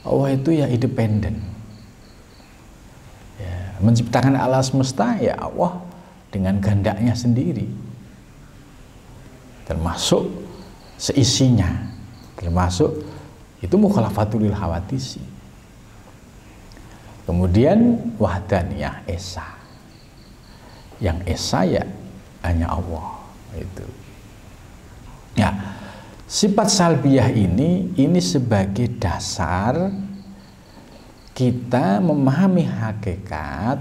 Allah itu ya independen, ya, menciptakan alam semesta ya Allah dengan kehendaknya sendiri, termasuk seisinya, termasuk itu mukhalafatul hawadisi. Kemudian wahdaniyah, esa, yang esa ya hanya Allah itu. Ya, sifat salbiyah ini sebagai dasar kita memahami hakikat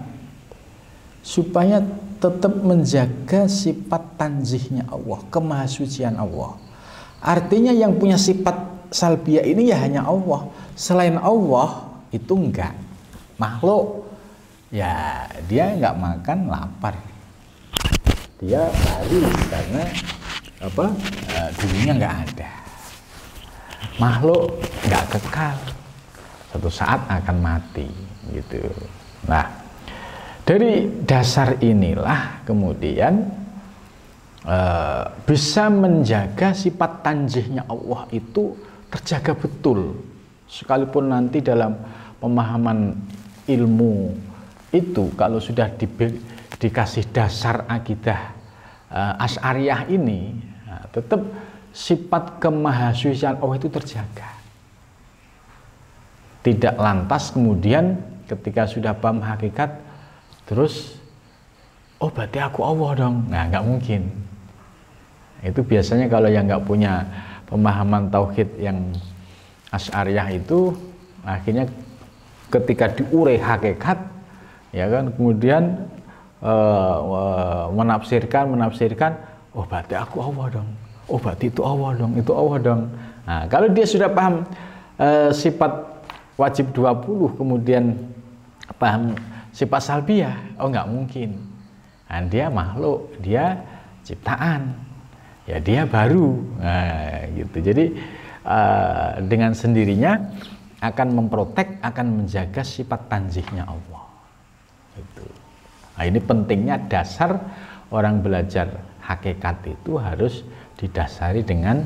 supaya tetap menjaga sifat tanzihnya Allah, kemahasucian Allah. Artinya yang punya sifat salbiyah ini ya hanya Allah. Selain Allah itu enggak. Makhluk ya dia enggak makan lapar. Dia lari karena apa? Dulunya enggak ada. Makhluk enggak kekal. Suatu saat akan mati gitu. Nah, dari dasar inilah kemudian bisa menjaga sifat tanzihnya Allah itu terjaga betul. Sekalipun nanti dalam pemahaman ilmu itu kalau sudah dikasih dasar akidah Asy'ariyah ini, tetap sifat kemahasucian Allah itu terjaga. Tidak lantas kemudian ketika sudah paham hakikat terus oh berarti aku Allah dong. Nah, nggak mungkin. Itu biasanya kalau yang nggak punya pemahaman tauhid yang Asy'ariyah itu akhirnya ketika diurai hakikat ya kan kemudian menafsirkan oh berarti aku Allah dong. Oh berarti itu Allah dong, itu Allah dong. Nah, kalau dia sudah paham sifat wajib 20 kemudian paham sifat salbiyah, oh nggak mungkin. Nah, dia makhluk, dia ciptaan, ya dia baru, nah, gitu. Jadi dengan sendirinya akan memprotek, akan menjaga sifat tanzihnya Allah. Gitu. Nah, ini pentingnya dasar orang belajar hakikat itu harus didasari dengan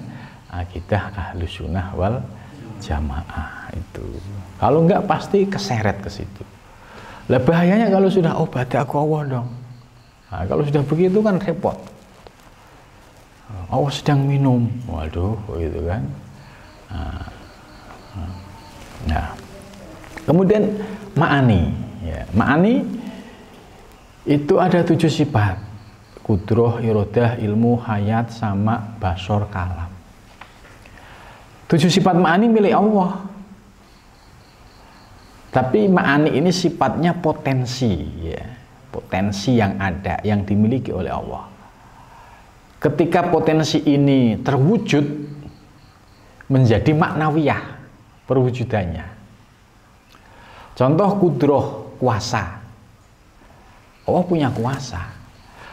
akidah Ahlus Sunnah wal Jamaah itu. Kalau enggak pasti keseret ke situ. Lah bahayanya kalau sudah oh berarti aku Allah dong. Nah, kalau sudah begitu kan repot. Allah sedang minum, waduh, gitu kan. Nah, kemudian ma'ani, ya, ma'ani Itu ada 7 sifat. Kudroh, irodah, ilmu, hayat, sama, basor, kalam. 7 sifat ma'ani milik Allah. Tapi ma'ani ini sifatnya potensi, ya. Potensi yang ada, yang dimiliki oleh Allah. Ketika potensi ini terwujud, menjadi maknawiyah perwujudannya. Contoh kudroh, kuasa. Allah punya kuasa.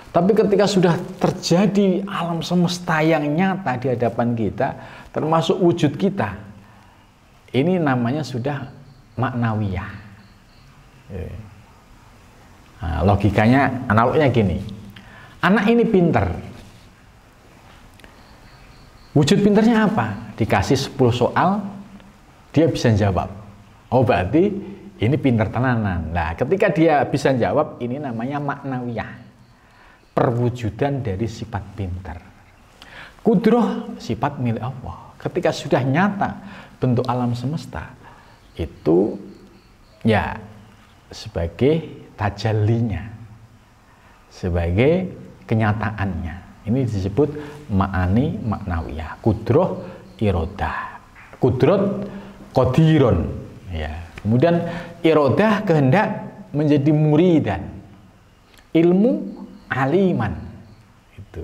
Tapi ketika sudah terjadi alam semesta yang nyata di hadapan kita, termasuk wujud kita, ini namanya sudah maknawiyah. Nah, logikanya, analognya gini. Anak ini pinter. Wujud pinternya apa? Dikasih 10 soal, dia bisa jawab. Oh, berarti ini pinter tenanan. Nah, ketika dia bisa jawab, ini namanya maknawiyah. Perwujudan dari sifat pinter. Kudroh, sifat milik Allah. Ketika sudah nyata bentuk alam semesta, itu ya sebagai tajallinya, sebagai kenyataannya. Ini disebut ma'ani maknawiyah. Kudroh, irodah. Kudrot, qadiron. Ya. Kemudian irodah, kehendak, menjadi muridan. Ilmu, aliman. Itu.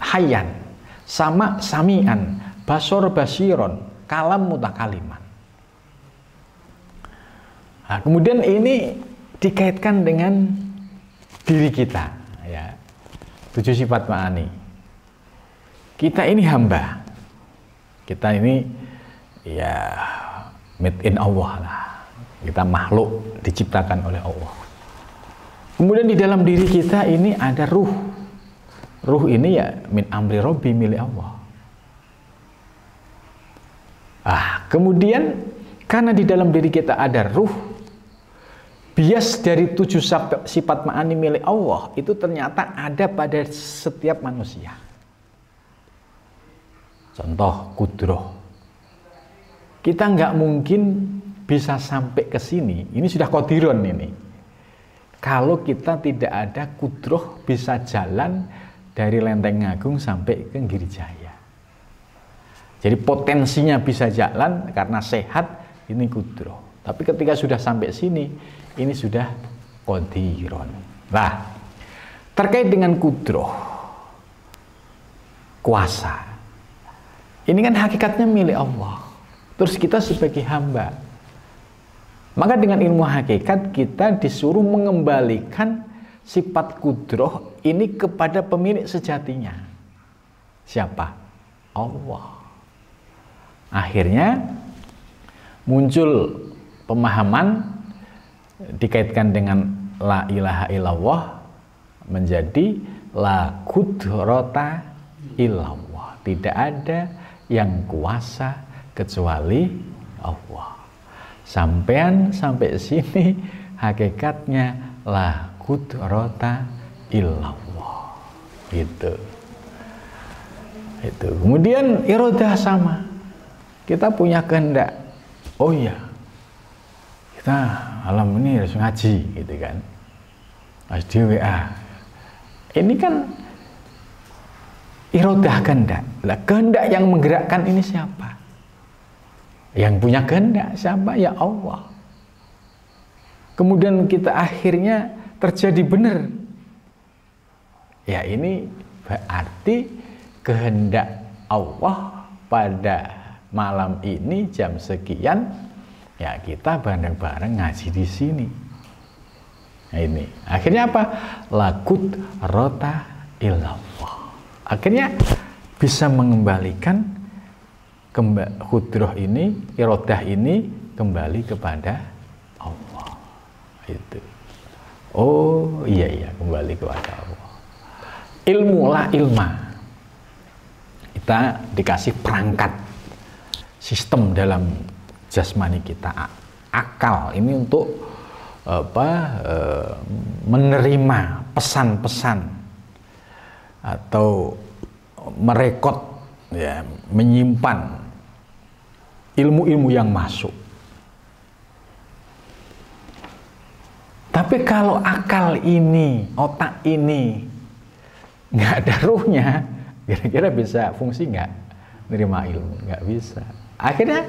Hayan, sama, samian, basor, basiron, kalam, mutakaliman. Nah, kemudian ini dikaitkan dengan diri kita, ya. 7 sifat ma'ani. Kita ini hamba. Kita ini ya made in Allah lah. Kita makhluk diciptakan oleh Allah. Kemudian di dalam diri kita ini ada ruh. Ruh ini ya min amri robbi, milik Allah. Kemudian karena di dalam diri kita ada ruh, bias dari 7 sifat ma'ani milik Allah itu ternyata ada pada setiap manusia. Contoh kudroh. Kita nggak mungkin bisa sampai ke sini. Ini sudah qadiron ini. Kalau kita tidak ada kudroh bisa jalan dari Lenteng Agung sampai ke Girijaya. Jadi potensinya bisa jalan karena sehat, ini kudroh. Tapi ketika sudah sampai sini, ini sudah qadiron. Nah, terkait dengan kudroh, kuasa. Ini kan hakikatnya milik Allah. Terus kita sebagai hamba. Maka dengan ilmu hakikat kita disuruh mengembalikan sifat kudroh ini kepada pemilik sejatinya. Siapa? Allah. Akhirnya muncul pemahaman dikaitkan dengan la ilaha illallah menjadi la qudrata illallah. Tidak ada yang kuasa kecuali Allah. Sampai sini hakikatnya la qudrata illallah. Itu. Kemudian irodah sama. Kita punya kehendak. Oh iya. Kita malam ini harus ngaji gitu kan. Harus di WA. Ini kan irodah kehendak. Lah kehendak yang menggerakkan ini siapa? Yang punya kehendak siapa? Ya Allah. Kemudian kita akhirnya terjadi benar. Ya ini berarti kehendak Allah pada malam ini jam sekian, ya kita bareng-bareng ngaji di sini. Nah ini akhirnya apa? Lakut rota illallah. Akhirnya bisa mengembalikan kudroh ini, irodah ini kembali kepada Allah. Itu. Oh iya kembali kepada Allah. Ilmu la ilma. Kita dikasih perangkat sistem dalam jasmani kita, akal ini untuk menerima pesan-pesan atau merekod, ya, menyimpan ilmu-ilmu yang masuk. Tapi kalau akal ini, otak ini nggak ada ruhnya, kira-kira bisa fungsi nggak nerima ilmu? Nggak bisa. Akhirnya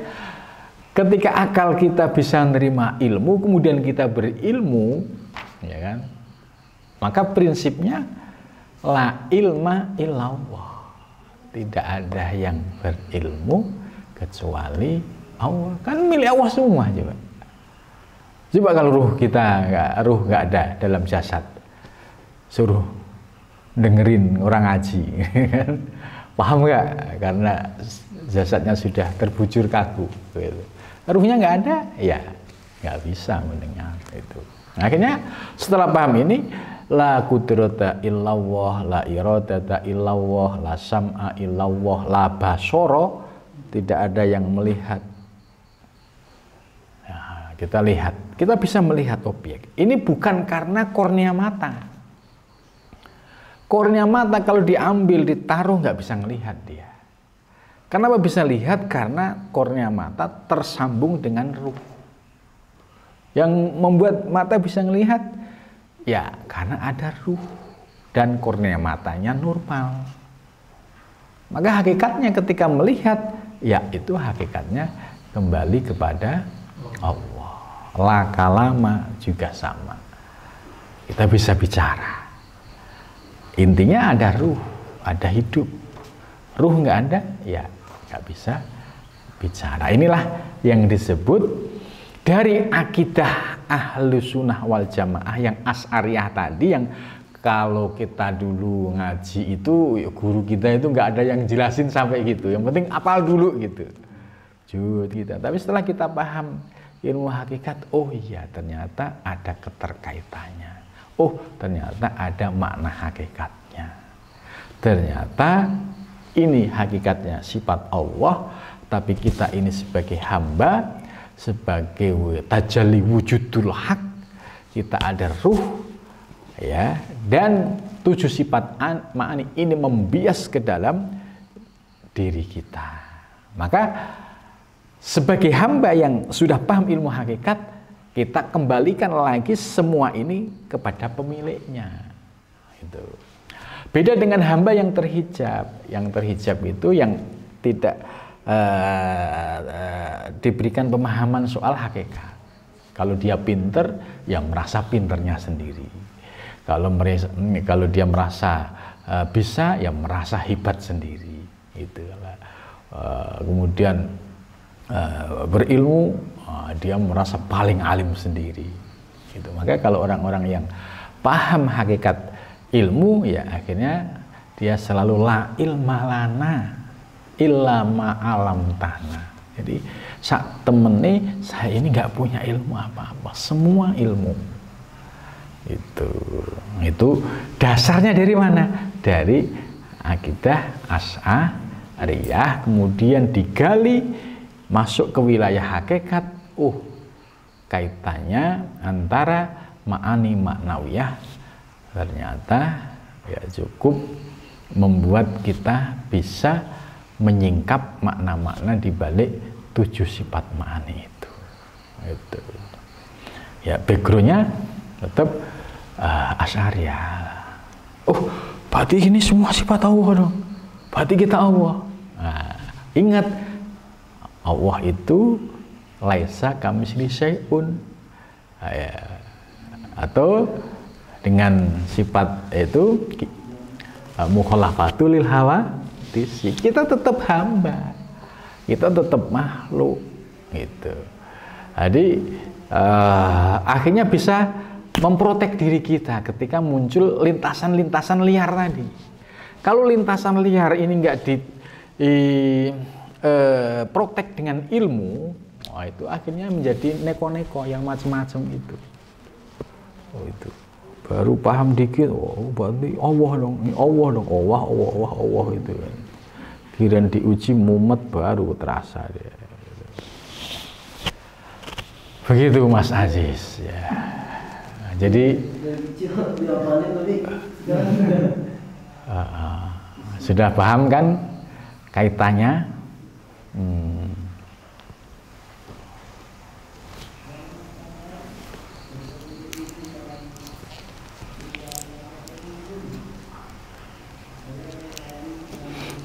ketika akal kita bisa nerima ilmu, kemudian kita berilmu, ya kan? Maka prinsipnya la ilma illallah. Tidak ada yang berilmu kecuali Allah. Kan milik Allah semua coba. Coba kalau ruh nggak ada dalam jasad, suruh dengerin orang ngaji, paham nggak? Karena jasadnya sudah terbujur kaku, gitu. Ruhnya nggak ada, ya nggak bisa mendengar itu. Akhirnya setelah paham ini, la qudrata illallah, la iradata illallah, la sam'a illallah, la basara, tidak ada yang melihat. Nah, kita lihat, kita bisa melihat objek. Ini bukan karena kornea mata. Kornea mata kalau diambil, ditaruh nggak bisa ngelihat dia. Kenapa bisa lihat? Karena kornea mata tersambung dengan ruh. Yang membuat mata bisa ngelihat, ya karena ada ruh dan kornea matanya normal. Maka hakikatnya ketika melihat, ya itu hakikatnya kembali kepada Allah. La kalama juga sama. Kita bisa bicara. Intinya ada ruh, ada hidup. Ruh nggak ada, ya nggak bisa bicara. Inilah yang disebut dari akidah Ahlus Sunnah wal Jamaah yang Asy'ariyah tadi, yang kalau kita dulu ngaji itu guru kita itu nggak ada yang jelasin sampai gitu, yang penting apal dulu gitu. Kita. Tapi setelah kita paham ilmu hakikat, oh iya ternyata ada keterkaitannya. Oh ternyata ada makna hakikatnya. Ternyata ini hakikatnya sifat Allah, tapi kita ini sebagai hamba, sebagai tajalli wujudul haq, kita ada ruh, ya, dan 7 sifat ma'ani ini membias ke dalam diri kita. Maka sebagai hamba yang sudah paham ilmu hakikat, kita kembalikan lagi semua ini kepada pemiliknya. Itu. Beda dengan hamba yang terhijab. Yang terhijab itu yang tidak diberikan pemahaman soal hakikat. Kalau dia pinter, ya merasa pinternya sendiri. Kalau dia merasa bisa, ya merasa hebat sendiri. Itu. Kemudian berilmu, dia merasa paling alim sendiri. Gitu. Maka kalau orang-orang yang paham hakikat ilmu, ya akhirnya dia selalu la ilma lana illa ma'alam tanah. Jadi sak temene saya ini nggak punya ilmu apa-apa, semua ilmu. Itu dasarnya dari mana? Dari akidah Asy'ariyah, kemudian digali masuk ke wilayah hakikat. Kaitannya antara ma'ani ma'nawiyah ternyata ya cukup membuat kita bisa menyingkap makna-makna di balik 7 sifat ma'ani itu. Ya backgroundnya tetap Asy'ariyah. Berarti ini semua sifat Allah dong. Berarti kita Allah. Nah, ingat, Allah itu laisa kamitslihi syai'un. Atau dengan sifat itu mukhalafatul lil hawa, kita tetap hamba, kita tetap makhluk gitu. Jadi akhirnya bisa memprotek diri kita ketika muncul lintasan-lintasan liar tadi. Kalau lintasan liar ini nggak protek dengan ilmu, itu akhirnya menjadi neko-neko yang macam-macam itu. Itu baru paham dikit, berarti Allah dong, Allah itu. Kirain diuji mumet baru terasa dia. Begitu Mas Aziz ya. Jadi sudah paham kan kaitannya?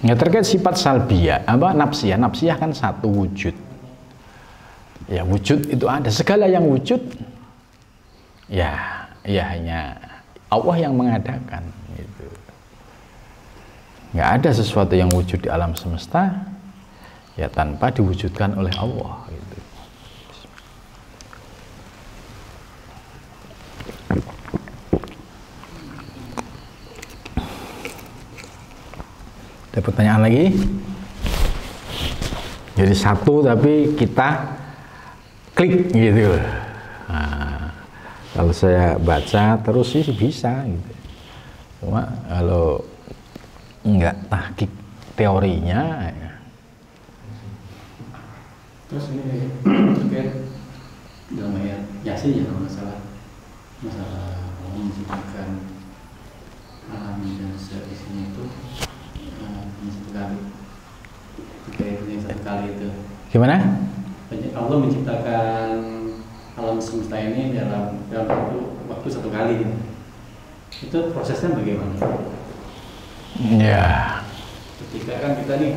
Ya, terkait sifat salbiyah, nafsiyah. Nafsiyah kan satu wujud. Ya, wujud itu ada, segala yang wujud ya hanya Allah yang mengadakan gitu. Nggak ada sesuatu yang wujud di alam semesta ya tanpa diwujudkan oleh Allah gitu. Ada pertanyaan lagi? Jadi satu tapi kita klik gitu. Nah, kalau saya baca terus sih bisa gitu. Cuma kalau enggak tahqiq teorinya ya. Terus ini terkait dalam ayat Yasin ya, masalah menciptakan alam dan seisinya itu satu kali. Terkait yang satu kali itu. Gimana? Allah menciptakan alam semesta ini dalam waktu satu kali. Itu prosesnya bagaimana? Ya. Ketika kan kita nih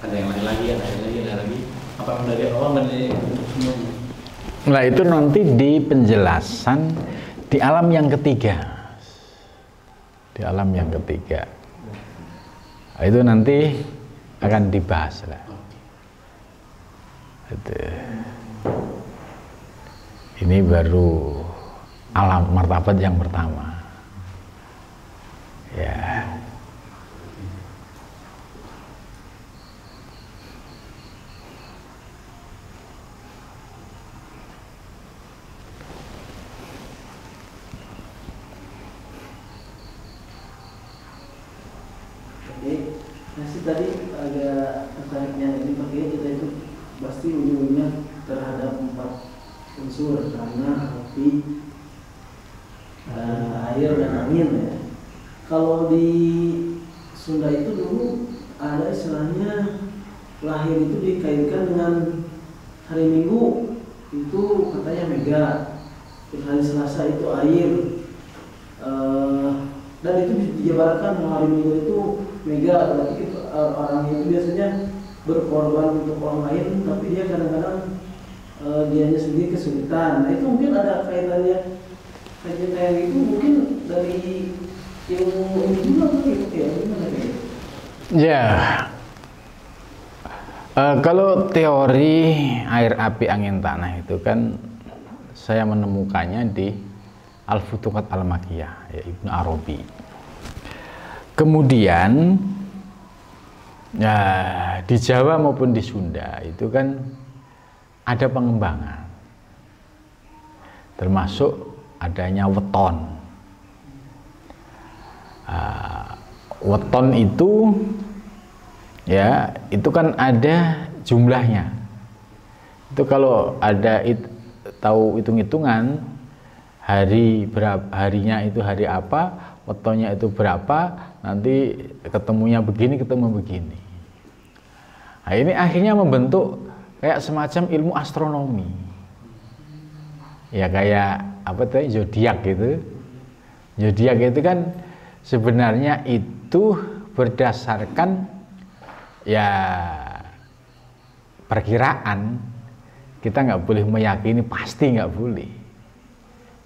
ada yang lagi, ada lagi. Apa yang dari Allah dari semuanya? Nah, itu nanti di penjelasan di alam yang ketiga. Di alam yang ketiga. Nah, itu nanti akan dibahas lah. Ini baru alam martabat yang pertama ya. Masih tadi agak tertariknya ini pakai kita itu pasti ujung-ujungnya terhadap 4 unsur, tanah, api, air dan angin ya. Kalau di Sunda itu dulu ada istilahnya lahir itu dikaitkan dengan hari Minggu itu katanya mega, terus hari Selasa itu air, dan itu dijabarkan hari Minggu itu mega, berarti orang itu biasanya berkorban untuk orang lain, tapi dia kadang-kadang dianya sendiri kesulitan. Nah, itu mungkin ada kaitannya kayak itu, mungkin dari ilmu ini juga gitu ya, gimana kayak? Ya, kalau teori air, api, angin, tanah itu kan saya menemukannya di Al-Futuhat Al-Makkiyah ya, Ibnu Arabi. Kemudian ya, di Jawa maupun di Sunda itu kan ada pengembangan, termasuk adanya weton. Weton itu ya, itu kan ada jumlahnya. Itu kalau ada tahu hitung-hitungan hari berapa, harinya itu hari apa, wetonnya itu berapa, nanti ketemunya begini, ketemu begini. Nah, ini akhirnya membentuk kayak semacam ilmu astronomi. Ya kayak apa tuh, zodiak gitu. Zodiak itu kan sebenarnya itu berdasarkan ya perkiraan. Kita nggak boleh meyakini pasti, nggak boleh.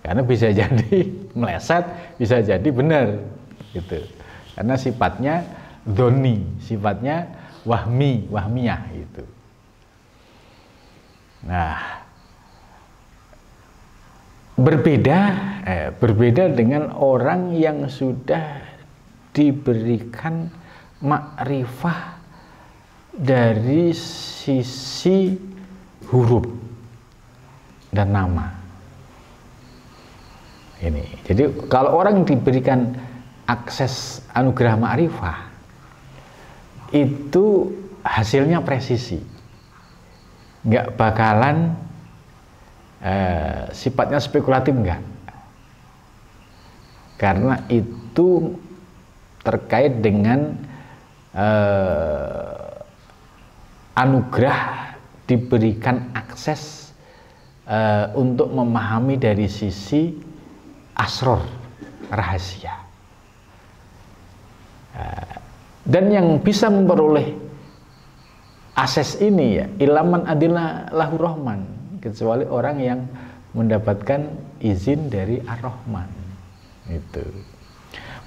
Karena bisa jadi meleset, bisa jadi benar gitu. Karena sifatnya dhoni, sifatnya wahmiyah gitu. Nah, berbeda dengan orang yang sudah diberikan makrifah dari sisi huruf dan nama. Ini. Jadi kalau orang diberikan akses anugerah makrifah, itu hasilnya presisi. Nggak bakalan sifatnya spekulatif, enggak. Karena itu terkait dengan anugerah, diberikan akses untuk memahami dari sisi asror, rahasia. Dan yang bisa memperoleh akses ini ya ilaman adina lahu rahman, kecuali orang yang mendapatkan izin dari ar-Rahman itu.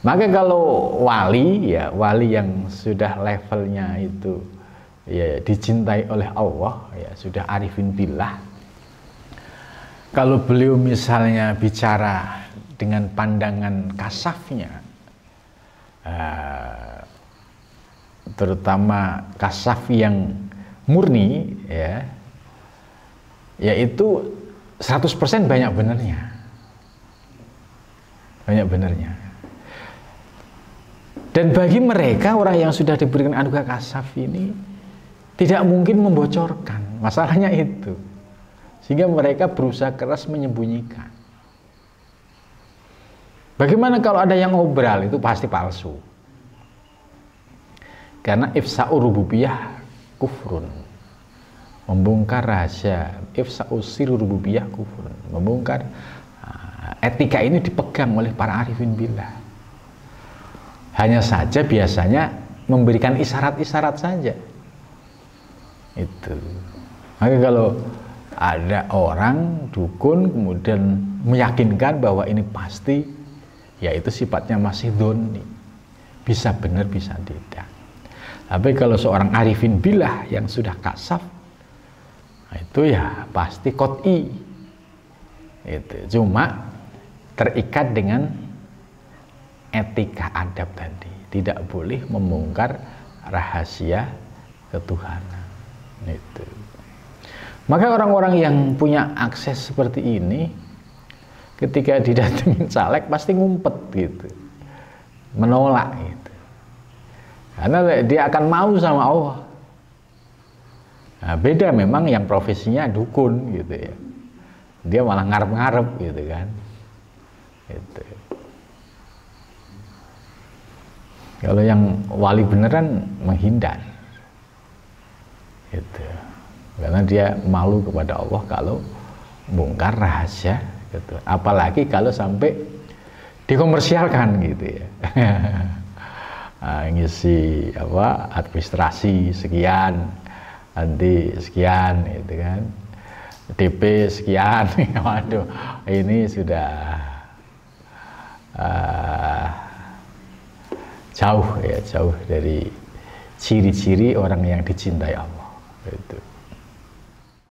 Maka kalau wali ya, wali yang sudah levelnya itu ya dicintai oleh Allah ya, sudah arifin billah, kalau beliau misalnya bicara dengan pandangan kasafnya, terutama kasaf yang murni ya, yaitu 100% banyak benernya, banyak benernya. Dan bagi mereka orang yang sudah diberikan anugerah kasaf ini tidak mungkin membocorkan, masalahnya itu, sehingga mereka berusaha keras menyembunyikan. Bagaimana kalau ada yang ngobral, itu pasti palsu. Karena ifsa'ur rububiyah kufrun, membongkar rahasia, ifsa'ur sirrur rububiyah kufrun, membongkar etika ini dipegang oleh para arifin billah. Hanya saja biasanya memberikan isyarat-isyarat saja. Itu. Maka kalau ada orang dukun kemudian meyakinkan bahwa ini pasti, yaitu sifatnya masih dhonni, bisa benar bisa tidak. Tapi kalau seorang arifin billah yang sudah kasaf, itu ya pasti qot'i. Itu cuma terikat dengan etika adab tadi, tidak boleh membongkar rahasia ketuhanan. Itu. Maka orang-orang yang punya akses seperti ini, ketika didatengin caleg pasti ngumpet gitu, menolak gitu, karena dia akan mau sama Allah. Nah, beda memang yang profesinya dukun gitu ya, dia malah ngarep-ngarep gitu kan. Gitu. Kalau yang wali beneran menghindar, gitu. Karena dia malu kepada Allah kalau bongkar rahasia, gitu. Apalagi kalau sampai dikomersialkan gitu ya. Ngisi apa administrasi sekian, nanti sekian, gitu kan. DP sekian, waduh, ini sudah jauh ya, jauh dari ciri-ciri orang yang dicintai Allah. Itu.